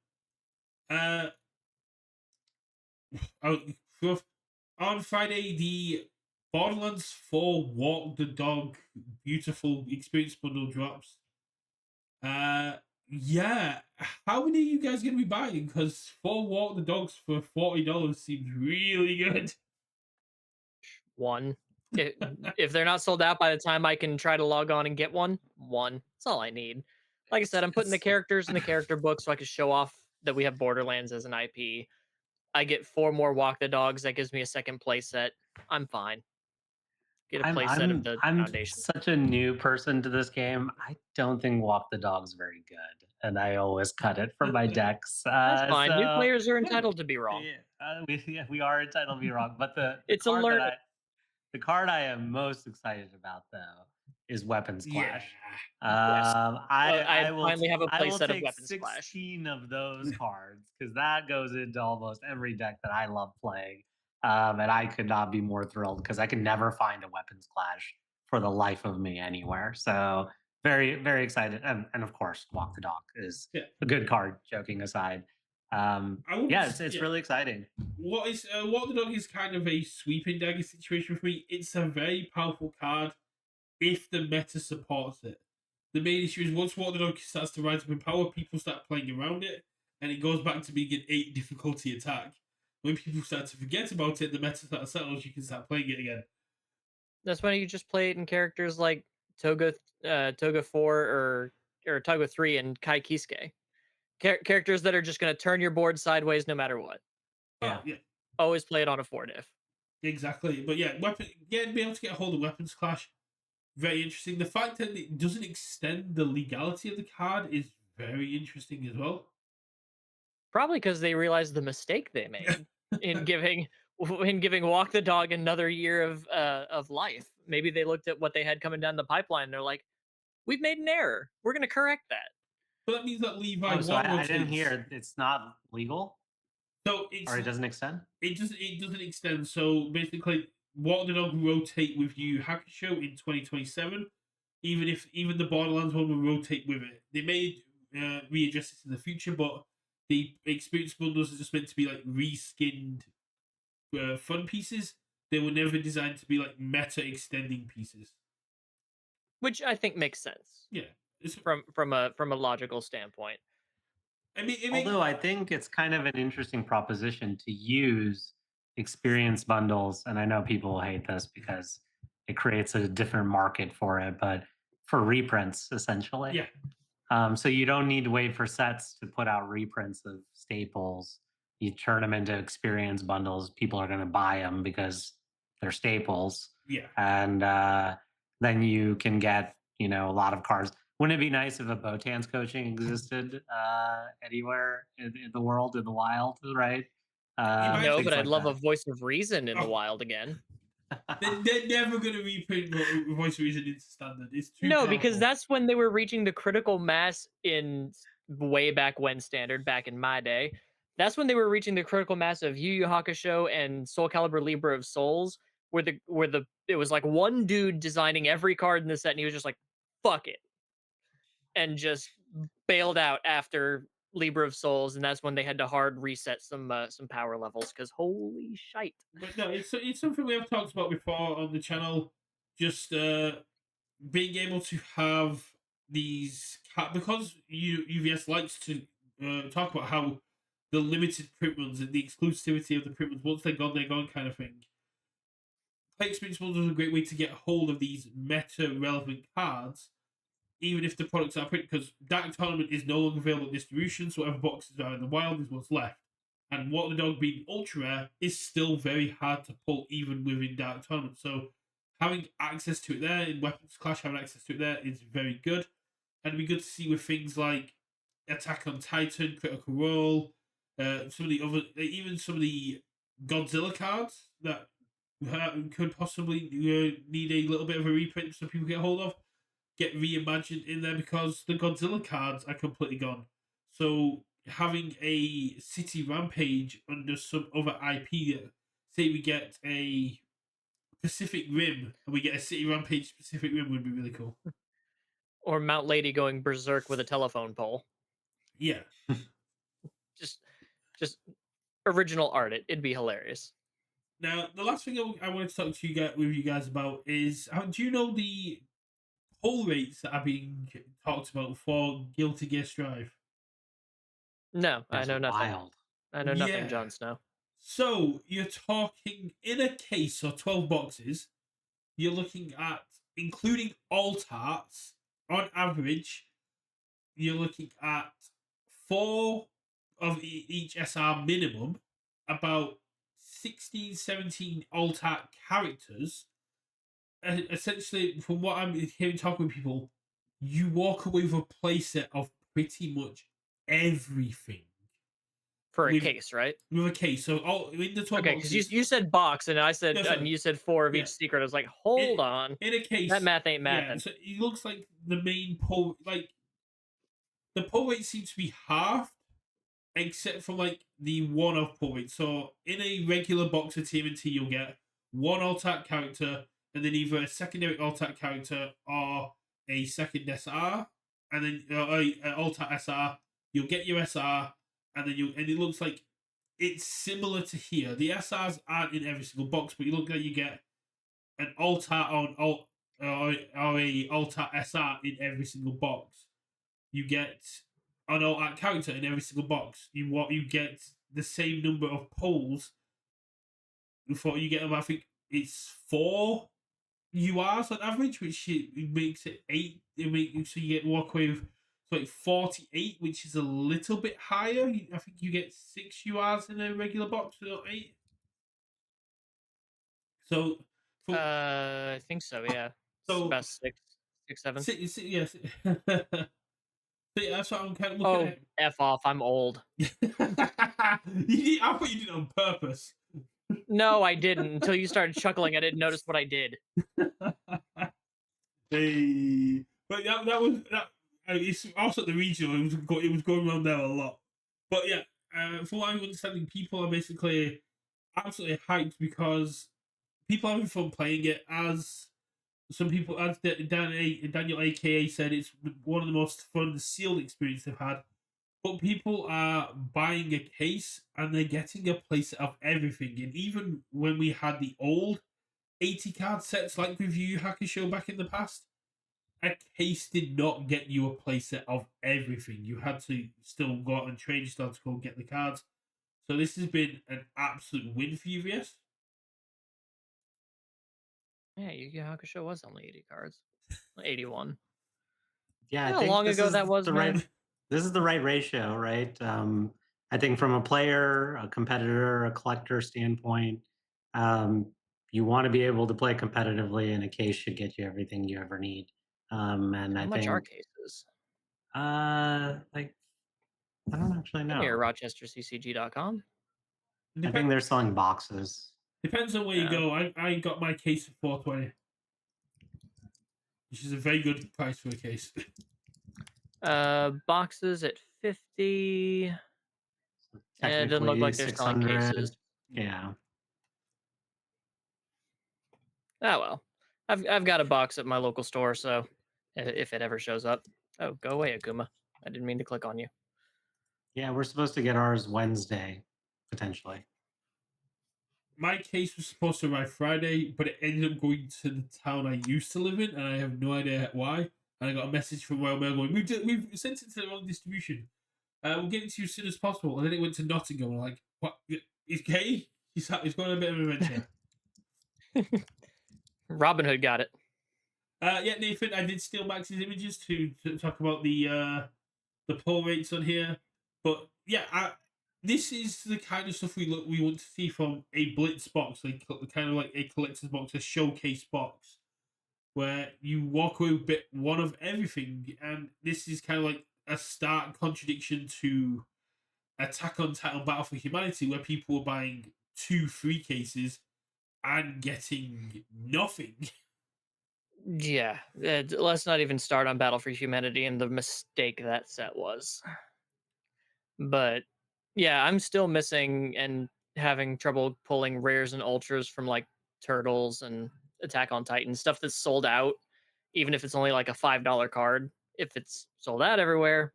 Uh, oh, on Friday the Borderlands 4 Walk the Dog Beautiful Experience Bundle drops. Uh, yeah. How many are you guys gonna be buying? Because 4 Walk the Dogs for $40 seems really good. One. I if they're not sold out by the time I can try to log on and get one. That's all I need. Like I said, I'm putting the it's characters in the character book so I can show off that we have Borderlands as an IP. I get 4 more Walk the Dogs. That gives me a second play set. I'm fine. Get a I'm play set of I'm the I'm Foundation. such a new person to this game. I don't think Walk the Dog's very good, and I always cut it from my decks. That's fine. New So players are Yeah. entitled to be wrong. yeah, we are entitled to be wrong. But It's a learn. the card I am most excited about though is Weapons Yeah. Clash. Yes. I I will finally have a I play will set of take Weapons Splash. 16 of those cards because that goes into almost every deck that I love playing. And I could not be more thrilled because I can never find a Weapons Clash for the life of me anywhere. So very, very excited. And of course, Walk the Dog is Yeah. a good card, joking aside. I would. Yeah, it's Yeah. really exciting. What the Dog is kind of a sweeping dagger situation for me. It's a very powerful card if the meta supports it. The main issue is once What the Dog starts to rise up in power, people start playing around it, and it goes back to being an 8 difficulty attack. When people start to forget about it, the meta starts settles, you can start playing it again. That's why you just play it in characters like Toga 4 or Toga 3 and Kai Kiske. Characters that are just going to turn your board sideways no matter what. Yeah. Oh yeah, Always play it on a 4 diff. exactly. But yeah, being able to get a hold of Weapons Clash, very interesting. The fact that it doesn't extend the legality of the card is very interesting as well. Probably because they realized the mistake they made in giving Walk the Dog another year of life. Maybe they looked at what they had coming down the pipeline. And they're like, "We've made an error. We're going to correct that." So that means that Levi Oh, so one I didn't rotates. hear it's not legal, So or it doesn't extend. it doesn't extend. So basically, what the dog rotate with Yu Hakusho in 2027, even the Borderlands one will rotate with it. They may readjust this in the future, but the experience bundles are just meant to be like reskinned fun pieces. They were never designed to be like meta extending pieces. Which I think makes sense Yeah, it's, from a logical standpoint. I mean, Although I think it's kind of an interesting proposition to use experience bundles, and I know people will hate this because it creates a different market for it, but for reprints essentially. yeah, So you don't need to wait for sets to put out reprints of staples. You turn them into experience bundles. People are going to buy them because they're staples, yeah. and then you can get a lot of cards. Wouldn't it be nice if a Botan's coaching existed anywhere in the world, in the wild, right? might No, Things but I'd like love that. a voice of reason in the Oh. wild again. They're never going to reprint Voice Reason into standard. It's too No, powerful. because that's when they were reaching the critical mass in way back when standard, back in my day. That's when they were reaching the critical mass of Yu Yu Hakusho and Soul Calibur Libra of Souls, where it was like one dude designing every card in the set, and he was just like, "Fuck it," and just bailed out after Libra of Souls, and that's when they had to hard reset some power levels because holy shite. But no, it's something we have talked about before on the channel. Just being able to have these because UVS likes to talk about how the limited print runs and the exclusivity of the print runs, once they're gone kind of thing. Play Experience Bundles is a great way to get hold of these meta relevant cards, even if the products are printed, because Dark Tournament is no longer available in distribution, so whatever boxes are in the wild is what's left. And What the Dog being ultra rare is still very hard to pull, even within Dark Tournament. So having access to it there in Weapons Clash, having access to it there is very good. And it'd be good to see with things like Attack on Titan, Critical Role, some of the other, even some of the Godzilla cards that could possibly need a little bit of a reprint so people get hold of, get reimagined in there, because the Godzilla cards are completely gone. So having a City Rampage under some other IP, say we get a Pacific Rim and we get a City Rampage Pacific Rim, would be really cool. Or Mount Lady going berserk with a telephone pole. Yeah. Just original art. It'd be hilarious. Now, the last thing I wanted to talk to you guys about is, do you know the poll rates that are being talked about for Guilty Gear Strive? No, I That's know nothing. wild. I know nothing, Yeah. Jon Snow. So you're talking, in a case of 12 boxes, you're looking at, including alt arts, on average, you're looking at 4 of each SR minimum, about 16, 17 alt art characters. Essentially, from what I'm hearing talking with people, you walk away with a playset of pretty much everything. For a With- case, right? With a case. So in the 12 Okay, because boxes, you said box and I said No, sorry. and you said 4 of Yeah. each secret. I was like, hold In- on. in a case, That math ain't yeah, mathin'. so it looks like the main pull, like the pull rate seems to be half, except for like the one-off pull rate. So in a regular box of TMNT, you'll get one alt-art character, and then either a secondary alt-art character or a second SR, and then an alt-art SR. You'll get your SR, and then and it looks like it's similar to here. The SRs aren't in every single box, but you look like you get an alt-art or a alt-art SR in every single box. You get an alt-art character in every single box. You get the same number of pulls. Before you get, I think it's 4 URs on average, which makes it 8. So you get walk away with like 48, which is a little bit higher. I think you get 6 URs in a regular box, or 8. So, I think so, yeah. So- About 6, 7. yes. So yeah, that's what I'm kind of looking Oh, at. F off, I'm old. I thought you did it on purpose. No, I didn't. Until you started chuckling, I didn't notice what I did. Hey, but that was that. it's also the regional. It was going around there a lot. But yeah, from what I'm understanding, people are basically absolutely hyped because people are having fun playing it. As some people, as Daniel AKA said, it's one of the most fun sealed experience they've had. But people are buying a case and they're getting a playset of everything. And even when we had the old 80 card sets like with Yu Yu Hakusho back in the past, a case did not get you a playset of everything. You had to still go out and trade yourself to go and get the cards. So this has been an absolute win for UVS. Yeah, Yu Yu Hakusho was only 80 cards. 81. Yeah, You I know how think long this ago is that was, the man? right this is the right ratio, right? I think from a player, a competitor, a collector standpoint, um, you want to be able to play competitively, and a case should get you everything you ever need. And How I much are think, cases? like I don't actually Give me your know. RochesterCCG.com. I think Dep- they're selling boxes. Depends on where you Uh, go. I got my case for 420, which is a very good price for a case. boxes at 50. Yeah, it doesn't look Technically like they're selling cases. 600. Yeah. Oh well. I've got a box at my local store, so if it ever shows up. Oh, go away, Akuma. I didn't mean to click on you. Yeah, we're supposed to get ours Wednesday, potentially. My case was supposed to arrive Friday, but it ended up going to the town I used to live in, and I have no idea why. And I got a message from Royal Mail going, we've sent it to the wrong distribution. We'll get it to you as soon as possible. And then it went to Nottingham. I'm like, what? He's gay? He's going on a bit of an adventure. Robin Hood got it. Yeah, Nathan, I did steal Max's images to talk about the pull rates on here. But yeah, this is the kind of stuff we want to see from a blitz box, like kind of like a collector's box, a showcase box, where you walk away with bit one of everything. And this is kind of like a stark contradiction to Attack on Titan Battle for Humanity, where people were buying 2 free cases and getting nothing. Yeah, let's not even start on Battle for Humanity and the mistake that set was. But yeah, I'm still missing and having trouble pulling rares and ultras from like Turtles and Attack on Titan stuff that's sold out, even if it's only like a $5 card. If it's sold out everywhere,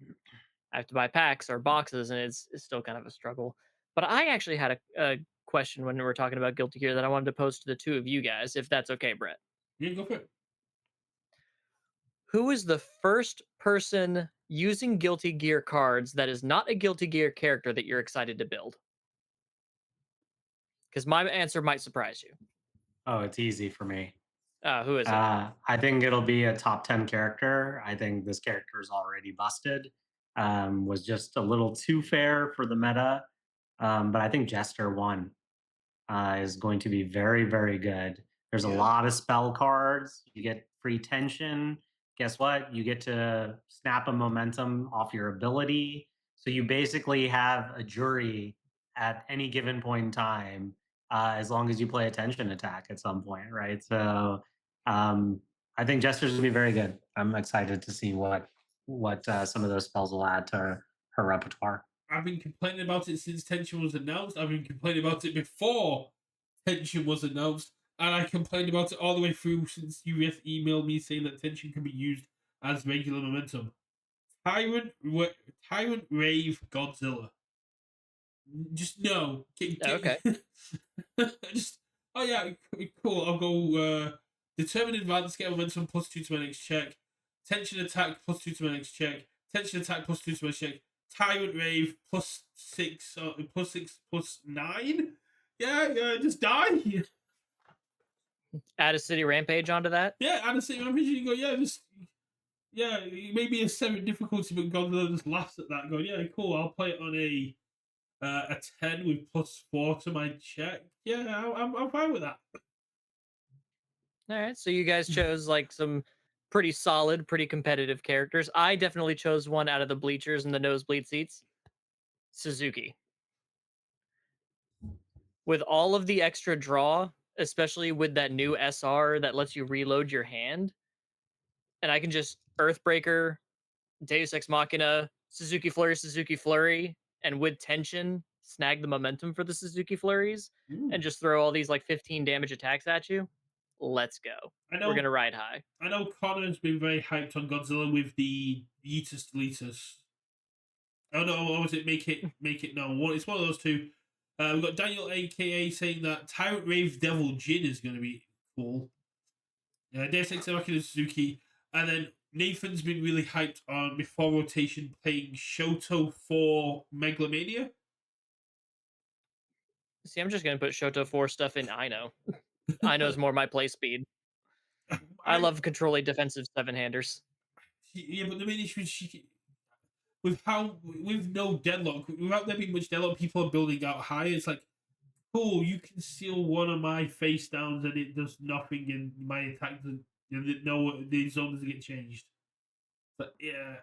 I have to buy packs or boxes, and it's still kind of a struggle. But I actually had a question when we were talking about Guilty Gear that I wanted to pose to the two of you guys, if that's okay, Brett. Yeah, go for it. Who is the first person using Guilty Gear cards that is not a Guilty Gear character that you're excited to build? Because my answer might surprise you. Oh, it's easy for me. Who is it? I think it'll be a top 10 character. I think this character is already busted. Was just a little too fair for the meta. But I think Jester 1 is going to be very, very good. There's a Yeah. lot of spell cards. You get free tension. Guess what? You get to snap a momentum off your ability. So you basically have a jury at any given point in time, as long as you play a tension attack at some point, right? So I think Jester's gonna be very good. I'm excited to see what some of those spells will add to her repertoire. I've been complaining about it since Tension was announced. I've been complaining about it before Tension was announced. And I complained about it all the way through since UVS emailed me saying that Tension can be used as regular momentum. Tyrant, Tyrant Rave Godzilla. Just no. Okay. Just, oh yeah, cool. I'll go determined advance, get momentum +2 to my next check. Tension attack +2 to my next check. Tension attack +2 to my check. Tyrant Rave +6, +9. Yeah, just die. Add a City Rampage onto that? Yeah, and the same rampage, you go, yeah, maybe a 7 difficulty, but Godzilla just laughs at that, going, yeah, cool, I'll play it on a 10 with +4 to my check. Yeah, I'm fine with that. All right, so you guys chose like some pretty solid, pretty competitive characters. I definitely chose one out of the bleachers and the nosebleed seats. Suzuki. With all of the extra draw, especially with that new SR that lets you reload your hand, and I can just Earthbreaker Deus Ex Machina, Suzuki Flurry, and with tension, snag the momentum for the Suzuki Flurries, and Ooh. just throw all these like 15 damage attacks at you. Let's go. I We're know gonna ride high. I know Connor's been very hyped on Godzilla with the Yeetus Deletus. Oh no, what was it? Make it no. It's one of those two. We've got Daniel, aka, saying that Tyrant Rave Devil Jin is going to be cool. Deus Ex Machina Suzuki, and then Nathan's been really hyped on before rotation playing Shoto for Megalomania. See, I'm just gonna put Shoto 4 stuff in Ino. Ino's more my play speed. I I love controlling defensive seven-handers. Yeah, but the main issue is with no deadlock, without there being much deadlock, people are building out high. It's like, cool, you can steal one of my face downs and it does nothing, and my attack doesn't. No, the zone doesn't get changed. But yeah,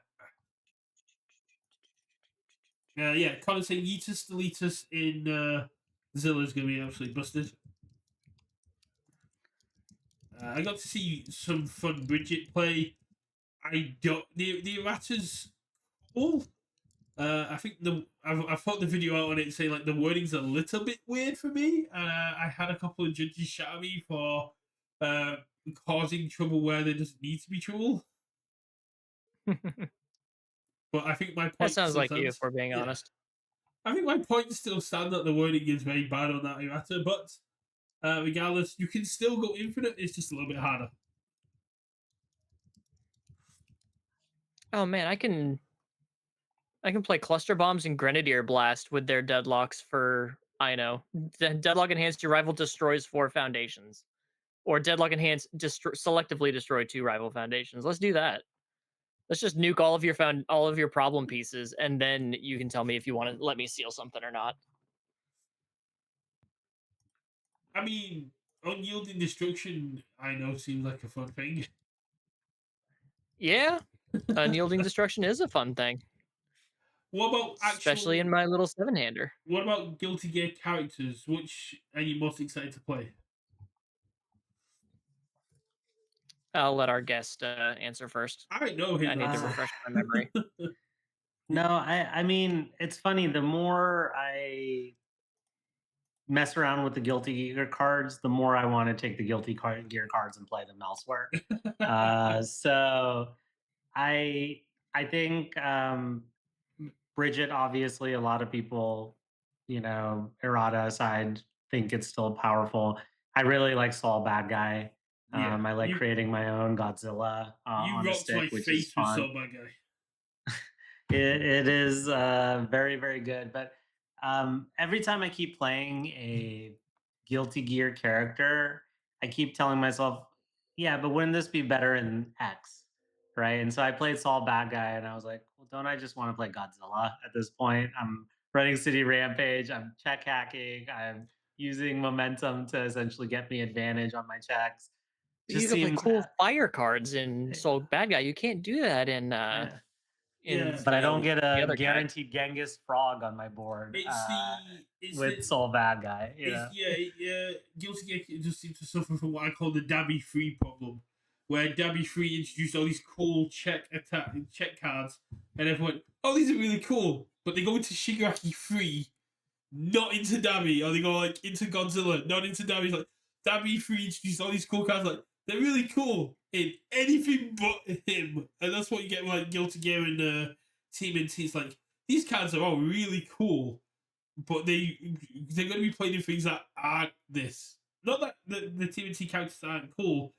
yeah. Connor saying Yeetus Deletus in Zilla is going to be absolutely busted. I got to see some fun Bridget play. I don't. The errata's cool. I think I've put the video out on it saying like the wording's a little bit weird for me, and I had a couple of judges shout at me for uh, causing trouble where there doesn't need to be trouble. But I think my That point sounds still like you, if stands. we're being Yeah, honest. I think my point still stands that the wording is very bad on that errata, but regardless, you can still go infinite. It's just a little bit harder. Oh man, I can play cluster bombs and grenadier blast with their deadlocks for Ino. Deadlock enhanced, your rival destroys 4 foundations, or deadlock enhanced, selectively destroy 2 rival foundations. Let's do that. Let's just nuke all of your problem pieces, and then you can tell me if you want to let me seal something or not. I mean, unyielding destruction, I know, seems like a fun thing. Yeah, unyielding destruction is a fun thing, What about especially in actual? my little seven-hander. What about Guilty Gear characters? Which are you most excited to play? I'll let our guest answer first. I know his I need to answer. refresh my memory. No, I mean, it's funny. The more I mess around with the Guilty Gear cards, the more I want to take the Gear cards and play them elsewhere. So I I think Bridget, obviously, a lot of people, errata aside, think it's still powerful. I really like Saul Bad Guy. Yeah, I like creating my own Godzilla you on a rocked my stick, which is face with fun. so my guy. It is very, very good. But every time I keep playing a Guilty Gear character, I keep telling myself, yeah, but wouldn't this be better in X? Right. And so I played Saul Bad Guy and I was like, well, don't I just want to play Godzilla at this point? I'm running City Rampage, I'm check hacking, I'm using momentum to essentially get me advantage on my checks. You Just can play seems cool fire cards in eh, Soul Bad Guy. You can't do that yeah. Yeah, But I don't uh, get the a other guy. guaranteed Genghis frog on my board it's with the Soul Bad Guy. Guilty Gear just seems to suffer from what I call the Dabby Free problem, where Dabby Free introduced all these cool check cards, and everyone, oh, these are really cool, but they go into Shigaraki Free, not into Dabby, or they go like into Godzilla, not into Dabby. It's like Dabby Free introduced all these cool cards, like they're really cool in anything but him, and that's what you get with like Guilty Gear and Team NT. It's like these cards are all really cool, but they're going to be playing in things that aren't this. Not that the TMNT characters aren't cool.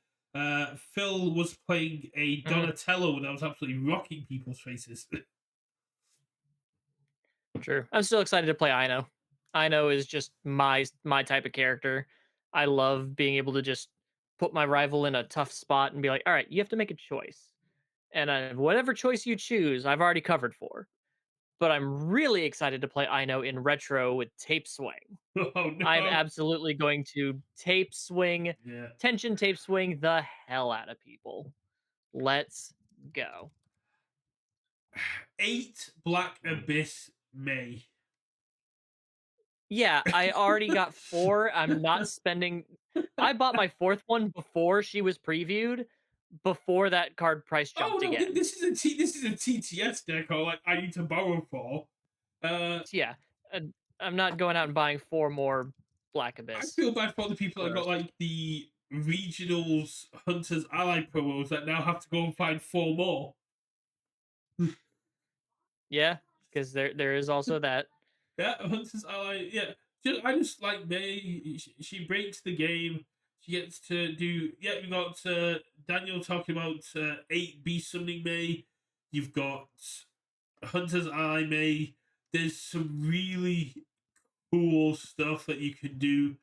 Phil was playing a Mm, Donatello that was absolutely rocking people's faces. true. I'm still excited to play Ino. Ino is just my type of character. I love being able to just put my rival in a tough spot and be like, all right, you have to make a choice. And whatever choice you choose, I've already covered for. But I'm really excited to play Ino in retro with tape swing. Oh I'm no! absolutely going to tape swing, Yeah, tension tape swing the hell out of people. Let's go. 8 Black Abyss May. Yeah, I already got 4. I'm not spending I bought my 4th one before she was previewed, before that card price Oh jumped no, again. this is a TTS deck. Or like I need to borrow for. So yeah, I'm not going out and buying 4 more Black I Abyss. feel bad for the people that got Gross. like the regionals Hunters Ally promos that now have to go and find 4 more. Yeah, because there is also that. Yeah, Hunters Ally. Yeah, I just like May. She breaks the game. She gets to do. Yeah, we got Daniel talking about 8 beast summoning May. You've got Hunter's Eye May. There's some really cool stuff that you can do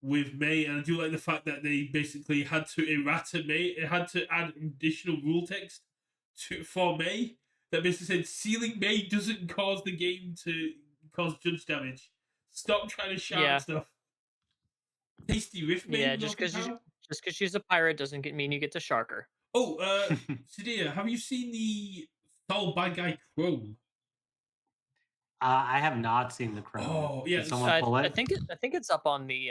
with May, and I do like the fact that they basically had to errata May. It had to add additional rule text for May that basically said sealing May doesn't cause the game to cause judge damage. Stop trying to shark Yeah, stuff. Tasty Rift May yeah. with Just Northern because Power. she's a pirate doesn't mean you get to shark her. Oh, Sadia, have you seen the Soul Bad Guy Chrome? I have not seen the Chrome. Oh, yeah. Did someone pull it? I think it's up on the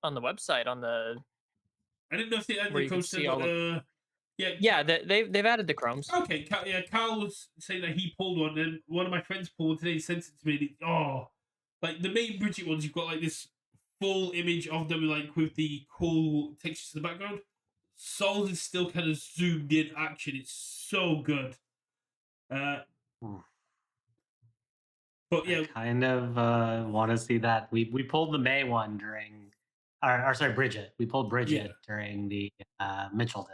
website on the I didn't know if they had where the you can Chrome see still, all but of. yeah. Yeah, they've added the chromes. Okay, yeah, Carl was saying that he pulled one, and one of my friends pulled one today. He sent it to me. And like the main Bridget ones, you've got like this full image of them, like with the cool textures in the background. Souls is still kind of zoomed in action. It's so good. Oof. But yeah, I kind of want to see that. We pulled the May one during, or sorry, Bridget. We pulled Bridget during the Mitchell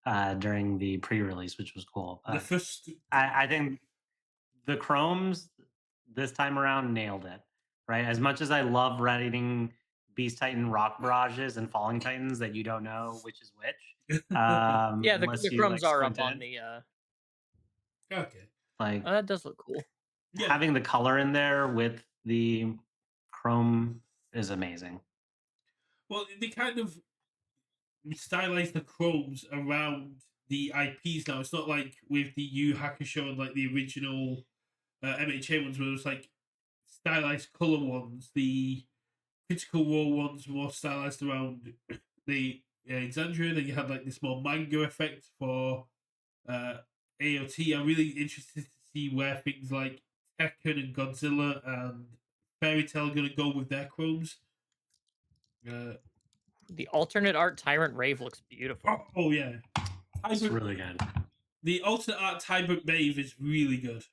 did during the pre-release, which was cool. the first. I think the Chromes this time around nailed it. Right, as much as I love writing Beast Titan Rock Barrages and Falling Titans that you don't know which is which, Yeah, unless the you chromes like are up squint on in. the. Okay. Like Oh, that does look cool. Yeah. having the color in there with the chrome is amazing. Well, they kind of stylize the chromes around the IPs now. It's not like with the Yu Hakusho and like the original MHA ones where it was like stylized color ones. The critical role ones were more stylized around the Exandria. Then you had like this more manga effect for uh, AOT. I'm really interested to see where things like Tekken and Godzilla and Fairy Tail are going to go with their chromes. The alternate art Tyrant Rave looks beautiful. Oh yeah, It's really good. The alternate art Tyrant Rave is really good.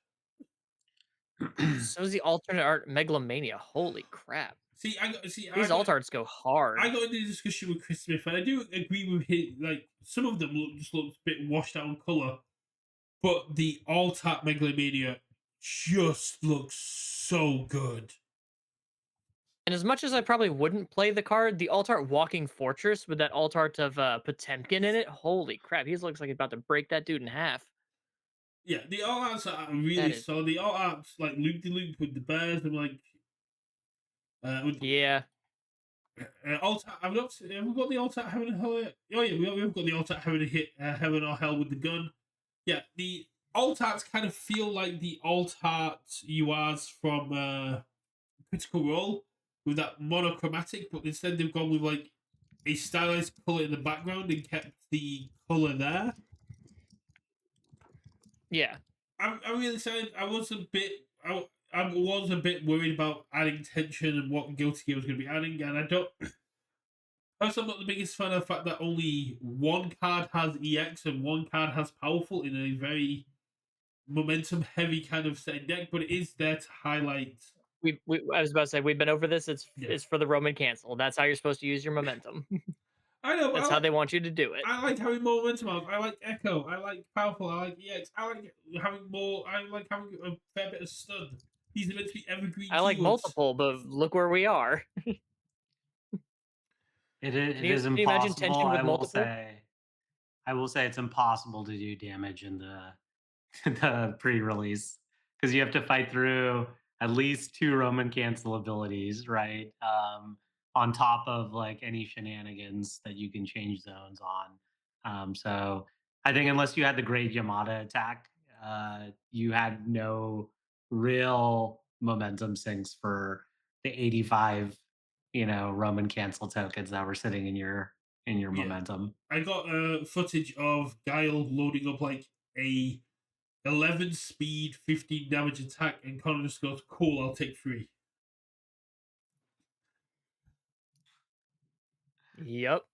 So is the alternate art Megalomania. Holy crap! These alt arts go hard. I got into a discussion with Chris Smith, and I do agree with him. Like some of them just look a bit washed out on color, but the alt art Megalomania just looks so good. And as much as I probably wouldn't play the card, the alt art Walking Fortress with that alt art of Potemkin in it, holy crap, he looks like he's about to break that dude in half. Yeah, the alt arts are really solid. The alt arts like loop de loop with the bears and like yeah. Alt I've not. Have we got the alt art having a hell? Oh yeah, we've got the alt art having a hit heaven or hell with the gun. Yeah, the alt arts kind of feel like the alt art URs from Critical Role with that monochromatic, but instead they've gone with like a stylized color in the background and kept the color there. Yeah, I'm really excited. I was a bit worried about adding tension and what Guilty Gear was going to be adding, and I don't. Also, I'm not the biggest fan of the fact that only one card has EX and one card has Powerful in a very momentum heavy kind of setting deck, but it is there to highlight. I was about to say we've been over this. It's for the Roman cancel. That's how you're supposed to use your momentum. I know. That's how they want you to do it. I like having more momentum. I like Echo. I like Powerful. I like EX. I like having more. I like having a fair bit of Stun. These are meant to be evergreen. I like keywords. multiple, but look where we are. It is Can impossible. you imagine tension with multiple? I will say it's impossible to do damage in the the pre-release because you have to fight through at least 2 Roman cancel abilities, right? On top of like any shenanigans that you can change zones on. So I think unless you had the great Yamada attack, you had no real momentum sinks for the 85, Roman cancel tokens that were sitting in your in your Yeah. momentum. I got footage of Guile loading up like a 11 speed, 15 damage attack, and Connor just goes, "Cool, I'll take 3." Yep.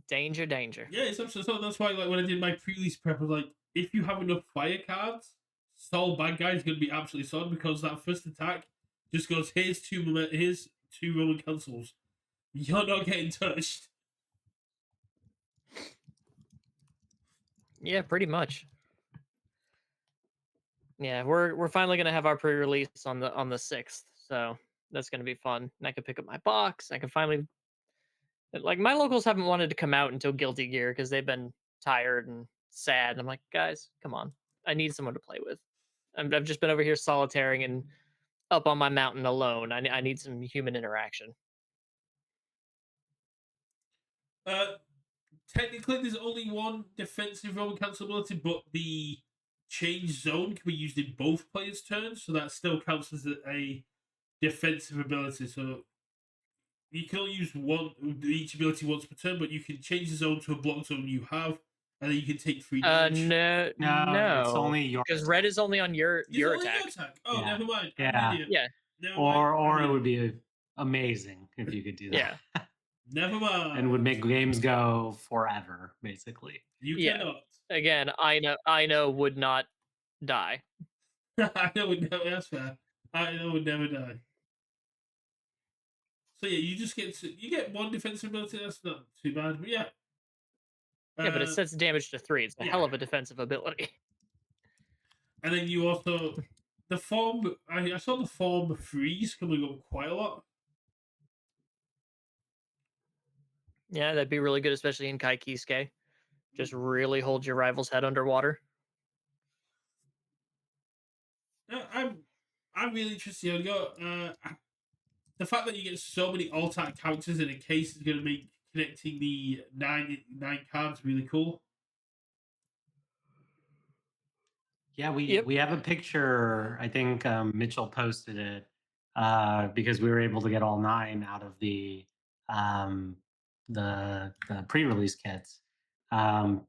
Danger, danger. Yeah, it's absolutely so. That's why, like, when I did my pre-release prep, I was like, if you have enough fire cards, Sol Bad Guy is going to be absolutely solid because that first attack just goes, here's two Roman cancels. You're not getting touched. Yeah, pretty much. Yeah, we're finally gonna have our pre-release on the 6th, so that's gonna be fun. And I can pick up my box. I can finally, like, my locals haven't wanted to come out until Guilty Gear because they've been tired and sad. And I'm like, guys, come on, I need someone to play with. I've just been over here solitaring and up on my mountain alone. I need some human interaction. Technically, there's only one defensive Roman cancel ability, but the change zone can be used in both players' turns, so that still counts as a defensive ability. So you can only use each ability once per turn, but you can change the zone to a block zone you have, and then you can take 3 damage. No, It's only your because red is only on your It's only attack. your attack. Oh, Yeah. never mind. Yeah. I'm an idiot. Yeah. Never mind. I'm or an it would idiot. be amazing if you could do that. Yeah. Never mind. And would make games go forever, basically. You Yeah. cannot. Again, I know would not die. I know would never. That's fair. I know would never die. So yeah, you just get one defensive ability. That's not too bad. But yeah. Yeah, but it sets damage to 3. It's a hell of a defensive ability. And then you also the form. I saw the form freeze coming up quite a lot. Yeah, that'd be really good, especially in Kai Kisuke. Just really hold your rival's head underwater. I'm really interested. I got the fact that you get so many alt-act characters in a case is going to make connecting the nine cards really cool. Yeah, we Yep. we have a picture. I think Mitchell posted it because we were able to get all 9 out of the pre-release kits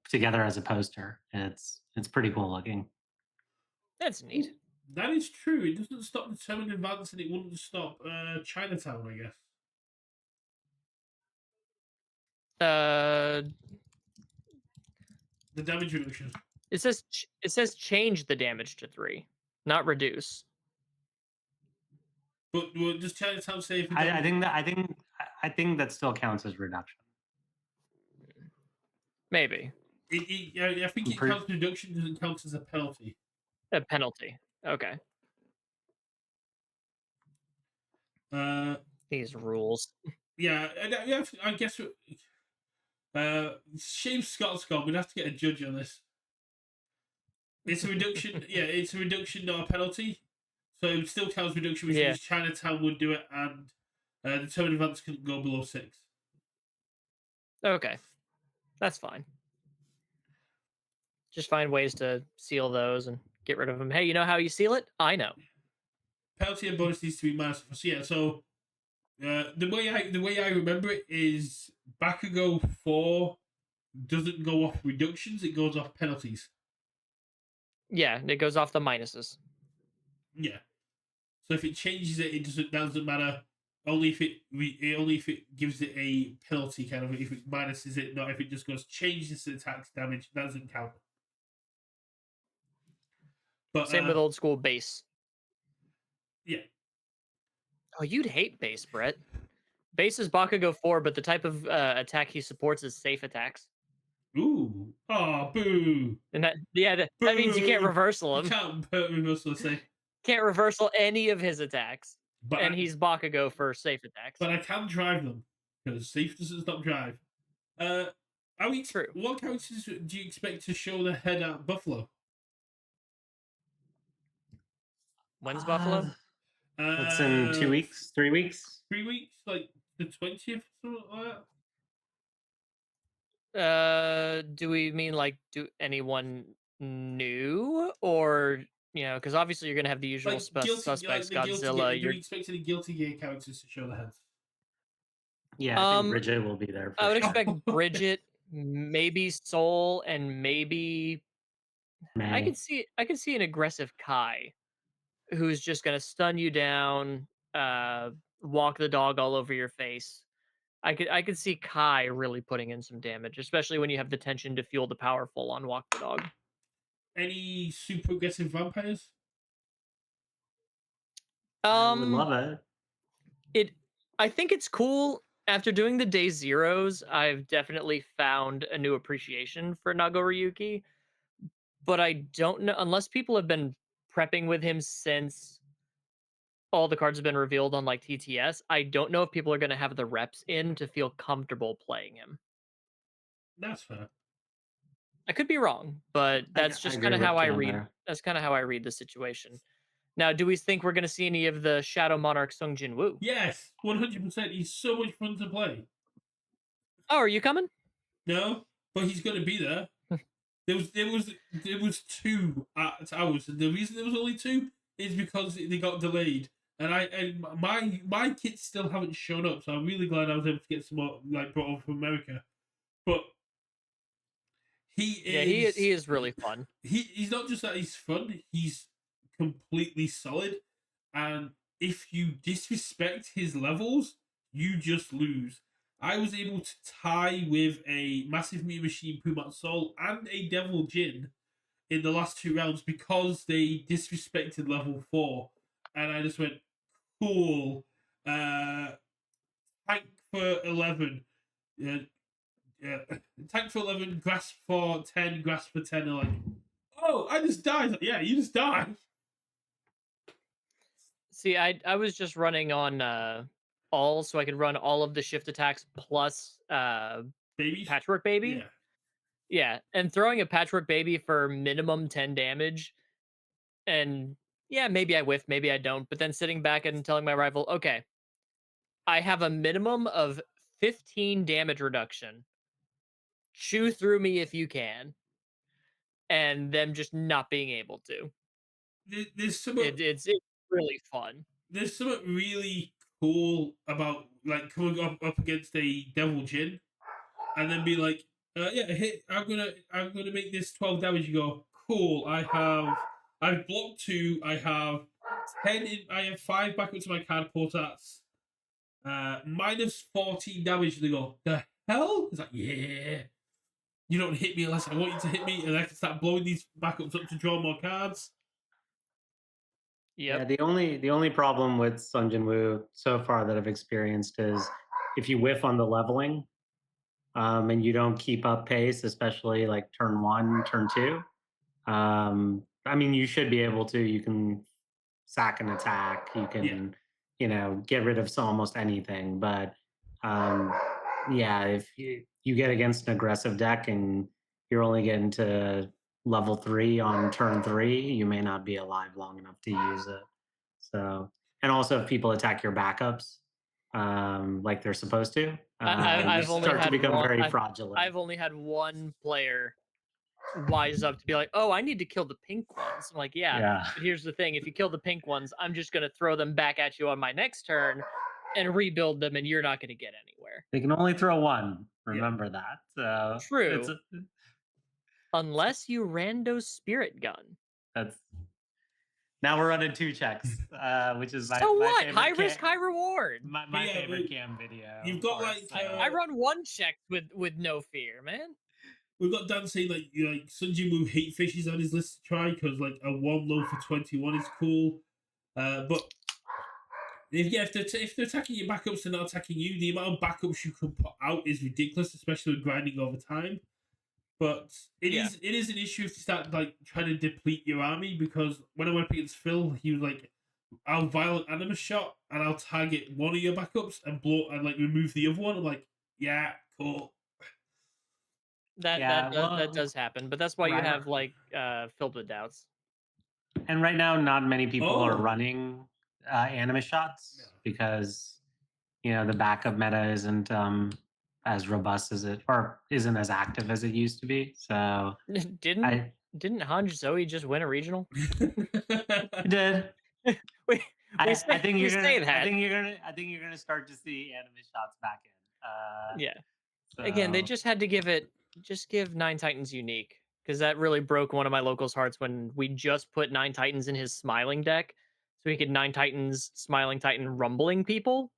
together as a poster. It's pretty cool looking. That's neat. That is true. It doesn't stop the turn in advance, and it wouldn't stop Chinatown, I guess. The damage reduction. It says change the damage to 3, not reduce. But does Chinatown say if I think that still counts as reduction. Maybe. I think it counts reduction, doesn't count as a penalty. A penalty. Okay. These rules. Yeah, I guess. Shame Scott's gone. We'd have to get a judge on this. It's a reduction. Yeah, it's a reduction, not a penalty. So it still counts reduction, which means Chinatown would do it, and the turn advance couldn't go below 6. Okay, that's fine. Just find ways to seal those and get rid of them. Hey, you know how you seal it? I know. Penalty and bonus needs to be minus. So yeah, so the way I remember it is Bakugo 4 doesn't go off reductions; it goes off penalties. Yeah, it goes off the minuses. Yeah. So if it changes it, that doesn't matter. Only if it gives it a penalty, kind of. If it minuses it, not if it just goes changes the attack's damage. That doesn't count. But same with old school base. Yeah. Oh, you'd hate base, Brett. Base is Bakugo 4, but the type of attack he supports is safe attacks. Ooh. Oh, boo. And that means you can't reversal him. You can't reversal safe. Can't reversal any of his attacks. And he's Bakugo for safe attacks. But I can drive them because safe doesn't stop drive. True. What characters do you expect to show their head at Buffalo? When's Buffalo? It's in 2 weeks, 3 weeks. 3 weeks, like the 20th, something like that. Do we mean like do anyone new, or because obviously you're gonna have the usual suspects, Godzilla. Do you expect any Guilty Gear characters to show their heads? Yeah, I think Bridget will be there I for would sure. expect Bridget, maybe Soul, and maybe I May. could see an aggressive Kai who's just gonna stun you down, uh, walk the dog all over your face. I could see Kai really putting in some damage, especially when you have the tension to fuel the powerful on walk the dog. Any super aggressive vampires? I would Um, love it. it I think it's cool. After doing the day zeros, I've definitely found a new appreciation for Nagoriyuki, but I don't know unless people have been prepping with him since all the cards have been revealed on like TTS. I don't know if people are going to have the reps in to feel comfortable playing him. That's fair. I could be wrong, but that's I just kind agree of with how I Cam read. there. That's kind of how I read the situation. Now, do we think we're going to see any of the Shadow Monarch Sung Jin Woo? Yes, 100%. He's so much fun to play. Oh, are you coming? No, but he's going to be there. There was two at ours, and the reason there was only two is because they got delayed, and my kits still haven't shown up. So I'm really glad I was able to get some more like brought over from America. But he Yeah, is he is really fun. he's not just that he's fun. He's completely solid, and if you disrespect his levels, you just lose. I was able to tie with a massive meat machine Pumat Soul and a Devil Jin in the last two rounds because they disrespected level 4. And I just went, cool. Tank for 11. Yeah, yeah. Tank for 11, grasp for 10, grasp for 10. Like, oh, I just died. Like, yeah, you just died. See, I was just running on all, so I could run all of the shift attacks plus Babies? Patchwork Baby. Yeah. Yeah, and throwing a Patchwork Baby for minimum 10 damage, and yeah, maybe I whiff, maybe I don't, but then sitting back and telling my rival, okay, I have a minimum of 15 damage reduction. Chew through me if you can, and them just not being able to. There's some It's really fun. there's something really cool about like coming up against a Devil Jin and then be like, yeah, hit. I'm gonna make this 12 damage. You go, cool. I've blocked 2. I have 10. I have 5 back up to my card portats. Minus 14 damage. And they go, the hell? It's like, yeah. You don't hit me unless I want you to hit me, and I can start blowing these backups up to draw more cards. Yeah, Yep. the only problem with Sun Jin Woo so far that I've experienced is if you whiff on the leveling, and you don't keep up pace, especially like turn 1, turn 2. I mean, you should be able to. You can sack an attack. You Yeah. can, get rid of almost anything. But um, yeah, if you get against an aggressive deck and you're only getting to level 3 on turn 3, you may not be alive long enough to use it. So, and also if people attack your backups, like they're supposed to, you I've only start to had become one. very fraudulent. I've only had one player wise up to be like, "Oh, I need to kill the pink ones." I'm like, "Yeah, Yeah. but here's the thing: if you kill the pink ones, I'm just gonna throw them back at you on my next turn and rebuild them, and you're not gonna get anywhere." They can only throw one. Remember that. So it's True, unless you rando spirit gun. that's now we're running 2 checks, which is my So what? favorite High risk, high reward. my Yeah, favorite cam video. you've of got, course, like, so- I run one check with no fear, man. We've got Dan saying like Sun Jin Woo hate fishes on his list to try because like a 1 low for 21 is cool. But if they're attacking your backups and not attacking you, the amount of backups you can put out is ridiculous, especially with grinding over time. But it is an issue if you start like trying to deplete your army, because when I went up against Phil, he was like, I'll violent animus shot and I'll target one of your backups and blow and like remove the other one. I'm like, yeah, cool. That does happen, but that's why you Right. have like filled with doubts. And right now, not many people are Oh. running anime shots because the backup meta isn't as robust as it, or isn't as active as it used to be. So Didn't I Hanj Zoe just win a regional? did. we I say, think we you're say gonna. that. I think you're gonna start to see anime shots back in. Yeah. Again, they So just had to give Nine Titans unique because that really broke one of my locals' hearts when we just put Nine Titans in his smiling deck, so he could Nine Titans Smiling Titan rumbling people,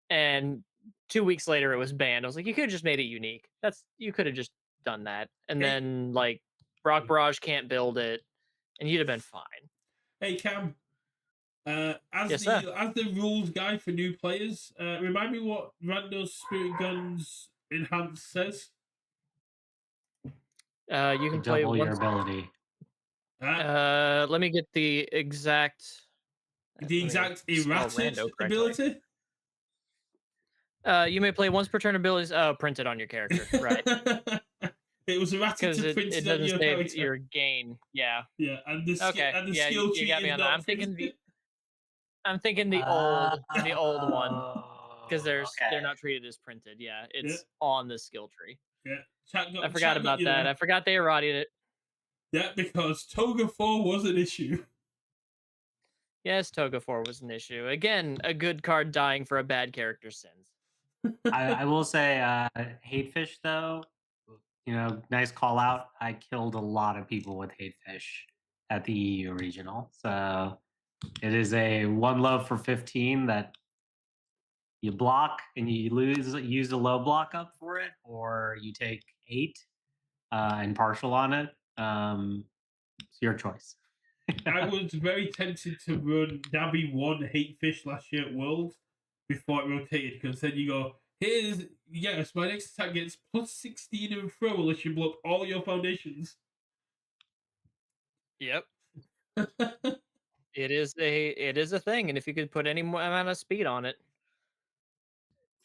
and 2 weeks later it was banned. I was like, you could have just made it unique. You could have just done that, and Hey, then like Brock Barrage can't build it, and you'd have been fine. hey, Cam. As Yes, sir. the rules guy for new players, remind me what Rando's Spirit Guns Enhance says. You to can play double your once. ability. Let me get the exact. The Let me exact spell errated rando correctly. ability. You may play once per turn abilities. Printed on your character, right? It was erratic Because to it printed on doesn't your say character. your gain. Yeah. Yeah, and Okay. the Yeah, skill you tree got me is on that. not printed. I'm thinking the old one because they're Okay. not treated as printed. Yeah, Yeah, it's on the skill tree. yeah. I forgot Chat got about you that. there. I forgot they eroded it. Yeah, because Toga 4 was an issue. Yes, Toga 4 was an issue. Again, a good card dying for a bad character sins. I will say, hate fish though. Nice call out. I killed a lot of people with hate fish at the EU regional. So it is a one low for 15 that you block and you use a low block up for it, or you take 8 and partial on it. It's your choice. I was very tempted to run Dabby 1 Hate Fish last year at World before it rotated, because then you go, yes, my next attack gets plus 16 and throw unless you blow up all your foundations. Yep. It is a thing, and if you could put any more amount of speed on it.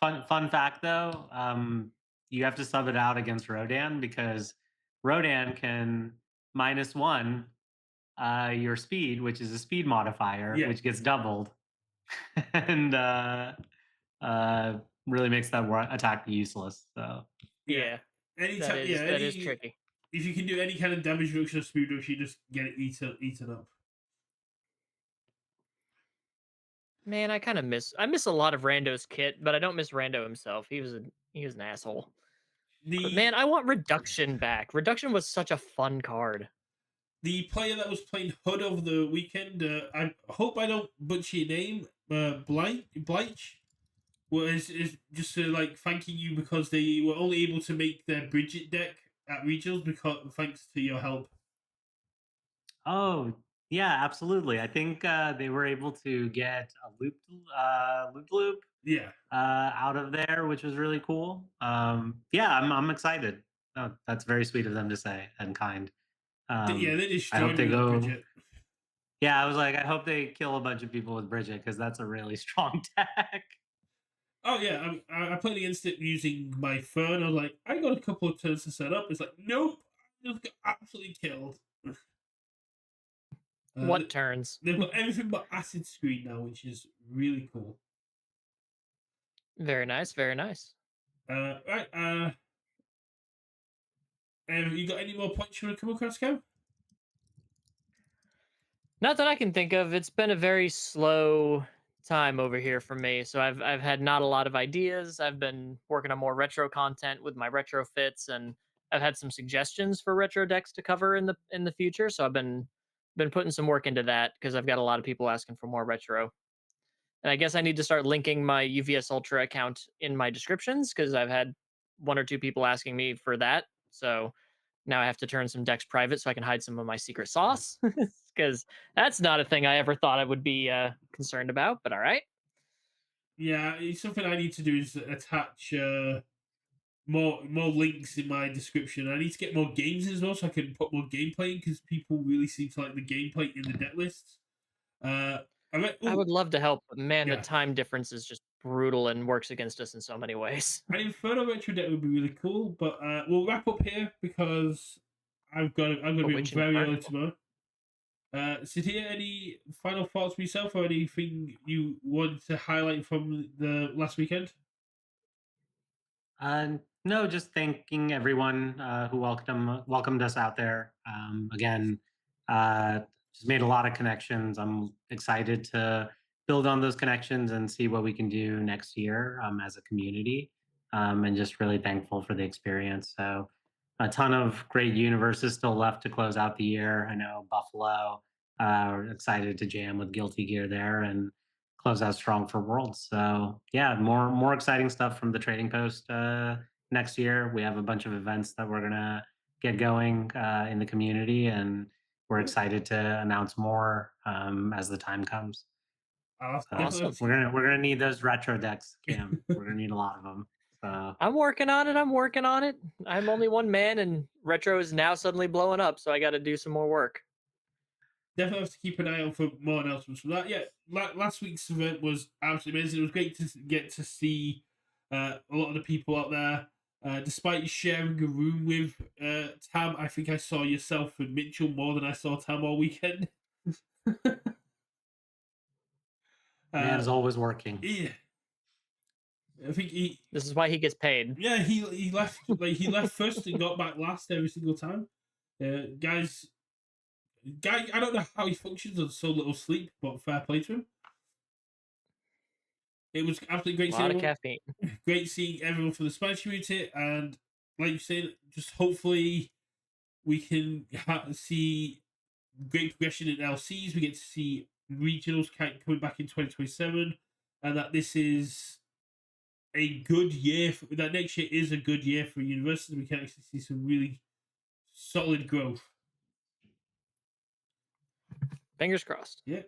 Fun fact though, you have to sub it out against Rodan because Rodan can -1 your speed, which is a speed modifier, Yeah. which gets doubled, and really makes that attack useless. So Yeah, Anytime, that is tricky. if you can do any kind of damage reduction or speed reduction, you just get it eaten up. Man, I miss a lot of Rando's kit, but I don't miss Rando himself. He was an asshole. But The man, I want Reduction back. Reduction was such a fun card. the player that was playing Hood over the weekend, I hope I don't butcher your name, Bleich, is just like thanking you because they were only able to make their Bridget deck at regionals because thanks to your help. oh yeah, absolutely. I think they were able to get a loop Yeah, out of there, which was really cool. Yeah, I'm excited. Oh, that's very sweet of them to say and kind. they I hope destroyed me they with that go. Bridget. Yeah, I was like, I hope they kill a bunch of people with Bridget because that's a really strong deck. Oh yeah, I played against it using my phone. I was like, I got a couple of turns to set up. It's like, nope, I just got absolutely killed. What turns? They've got everything but acid screen now, which is really cool. Very nice, very nice. Right. Have you got any more points you want to come across, Cam? Not that I can think of. It's been a very slow time over here for me. So I've had not a lot of ideas. I've been working on more retro content with my retrofits, and I've had some suggestions for retro decks to cover in the future. So I've been putting some work into that because I've got a lot of people asking for more retro. And I guess I need to start linking my UVS Ultra account in my descriptions because I've had one or two people asking me for that. So now I have to turn some decks private so I can hide some of my secret sauce because that's not a thing I ever thought I would be concerned about. But all right. Yeah, it's something I need to do is attach more links in my description. I need to get more games as well, so I can put more gameplay in because people really seem to like the gameplay in the deck lists. I would love to help, but man, the Yeah. time difference is just brutal and works against us in so many ways. An Inferno retro deck would be really cool, but we'll wrap up here because I'm gonna be up Which very Inferno? early tomorrow. Satia, any final thoughts for yourself or anything you want to highlight from the last weekend? No, just thanking everyone who welcomed us out there. Again, just made a lot of connections. I'm excited to build on those connections and see what we can do next year as a community. and just really thankful for the experience. So a ton of great universes still left to close out the year. I know Buffalo, we're excited to jam with Guilty Gear there and close out strong for Worlds. So yeah, more exciting stuff from the Trading Post next year. We have a bunch of events that we're gonna get going in the community, and we're excited to announce more as the time comes. I'll So definitely Awesome. we're gonna need those retro decks, Cam. We're gonna need a lot of them. So I'm working on it. I'm working on it. I'm only one man, and retro is now suddenly blowing up, so I got to do some more work. definitely have to keep an eye out for more announcements from that. Yeah, last week's event was absolutely amazing. It was great to get to see a lot of the people out there. Despite you sharing a room with Tam, I think I saw yourself and Mitchell more than I saw Tam all weekend. man's always working. Yeah, I think This is why he gets paid. yeah he left he left first and got back last every single time. Guy, I don't know how he functions on so little sleep, but fair play to him. It was absolutely great A seeing lot of everyone. caffeine. Great seeing everyone from the Spanish community, and like you said, just hopefully we can see great progression in LCs. We get to see regionals coming back in 2027, and that this is a good year. That next year is a good year for Universus. We can actually see some really solid growth. Fingers crossed. Yeah.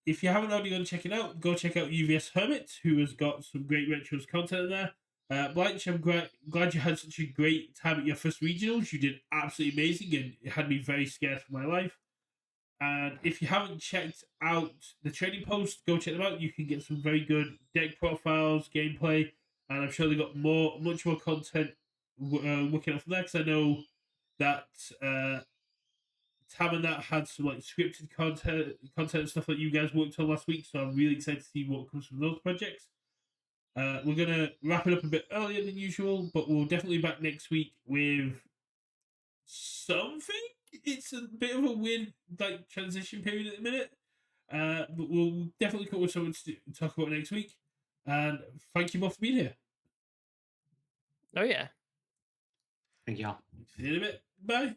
If you haven't already gone to check it out, go check out UVS Hermit, who has got some great retros content in there. Blanche, I'm glad you had such a great time at your first regionals. You did absolutely amazing, and it had me very scared for my life. And if you haven't checked out the Trading Post, go check them out. You can get some very good deck profiles, gameplay, and I'm sure they got much more content working out from there. Because I know that Tam and that had some like scripted content and stuff that you guys worked on last week. So I'm really excited to see what comes from those projects. We're gonna wrap it up a bit earlier than usual, but we'll definitely be back next week with something. It's a bit of a weird like transition period at the minute, but we'll definitely come with something to talk about next week. And thank you both for being here. Oh yeah. Thank y'all. See you in a bit. Bye.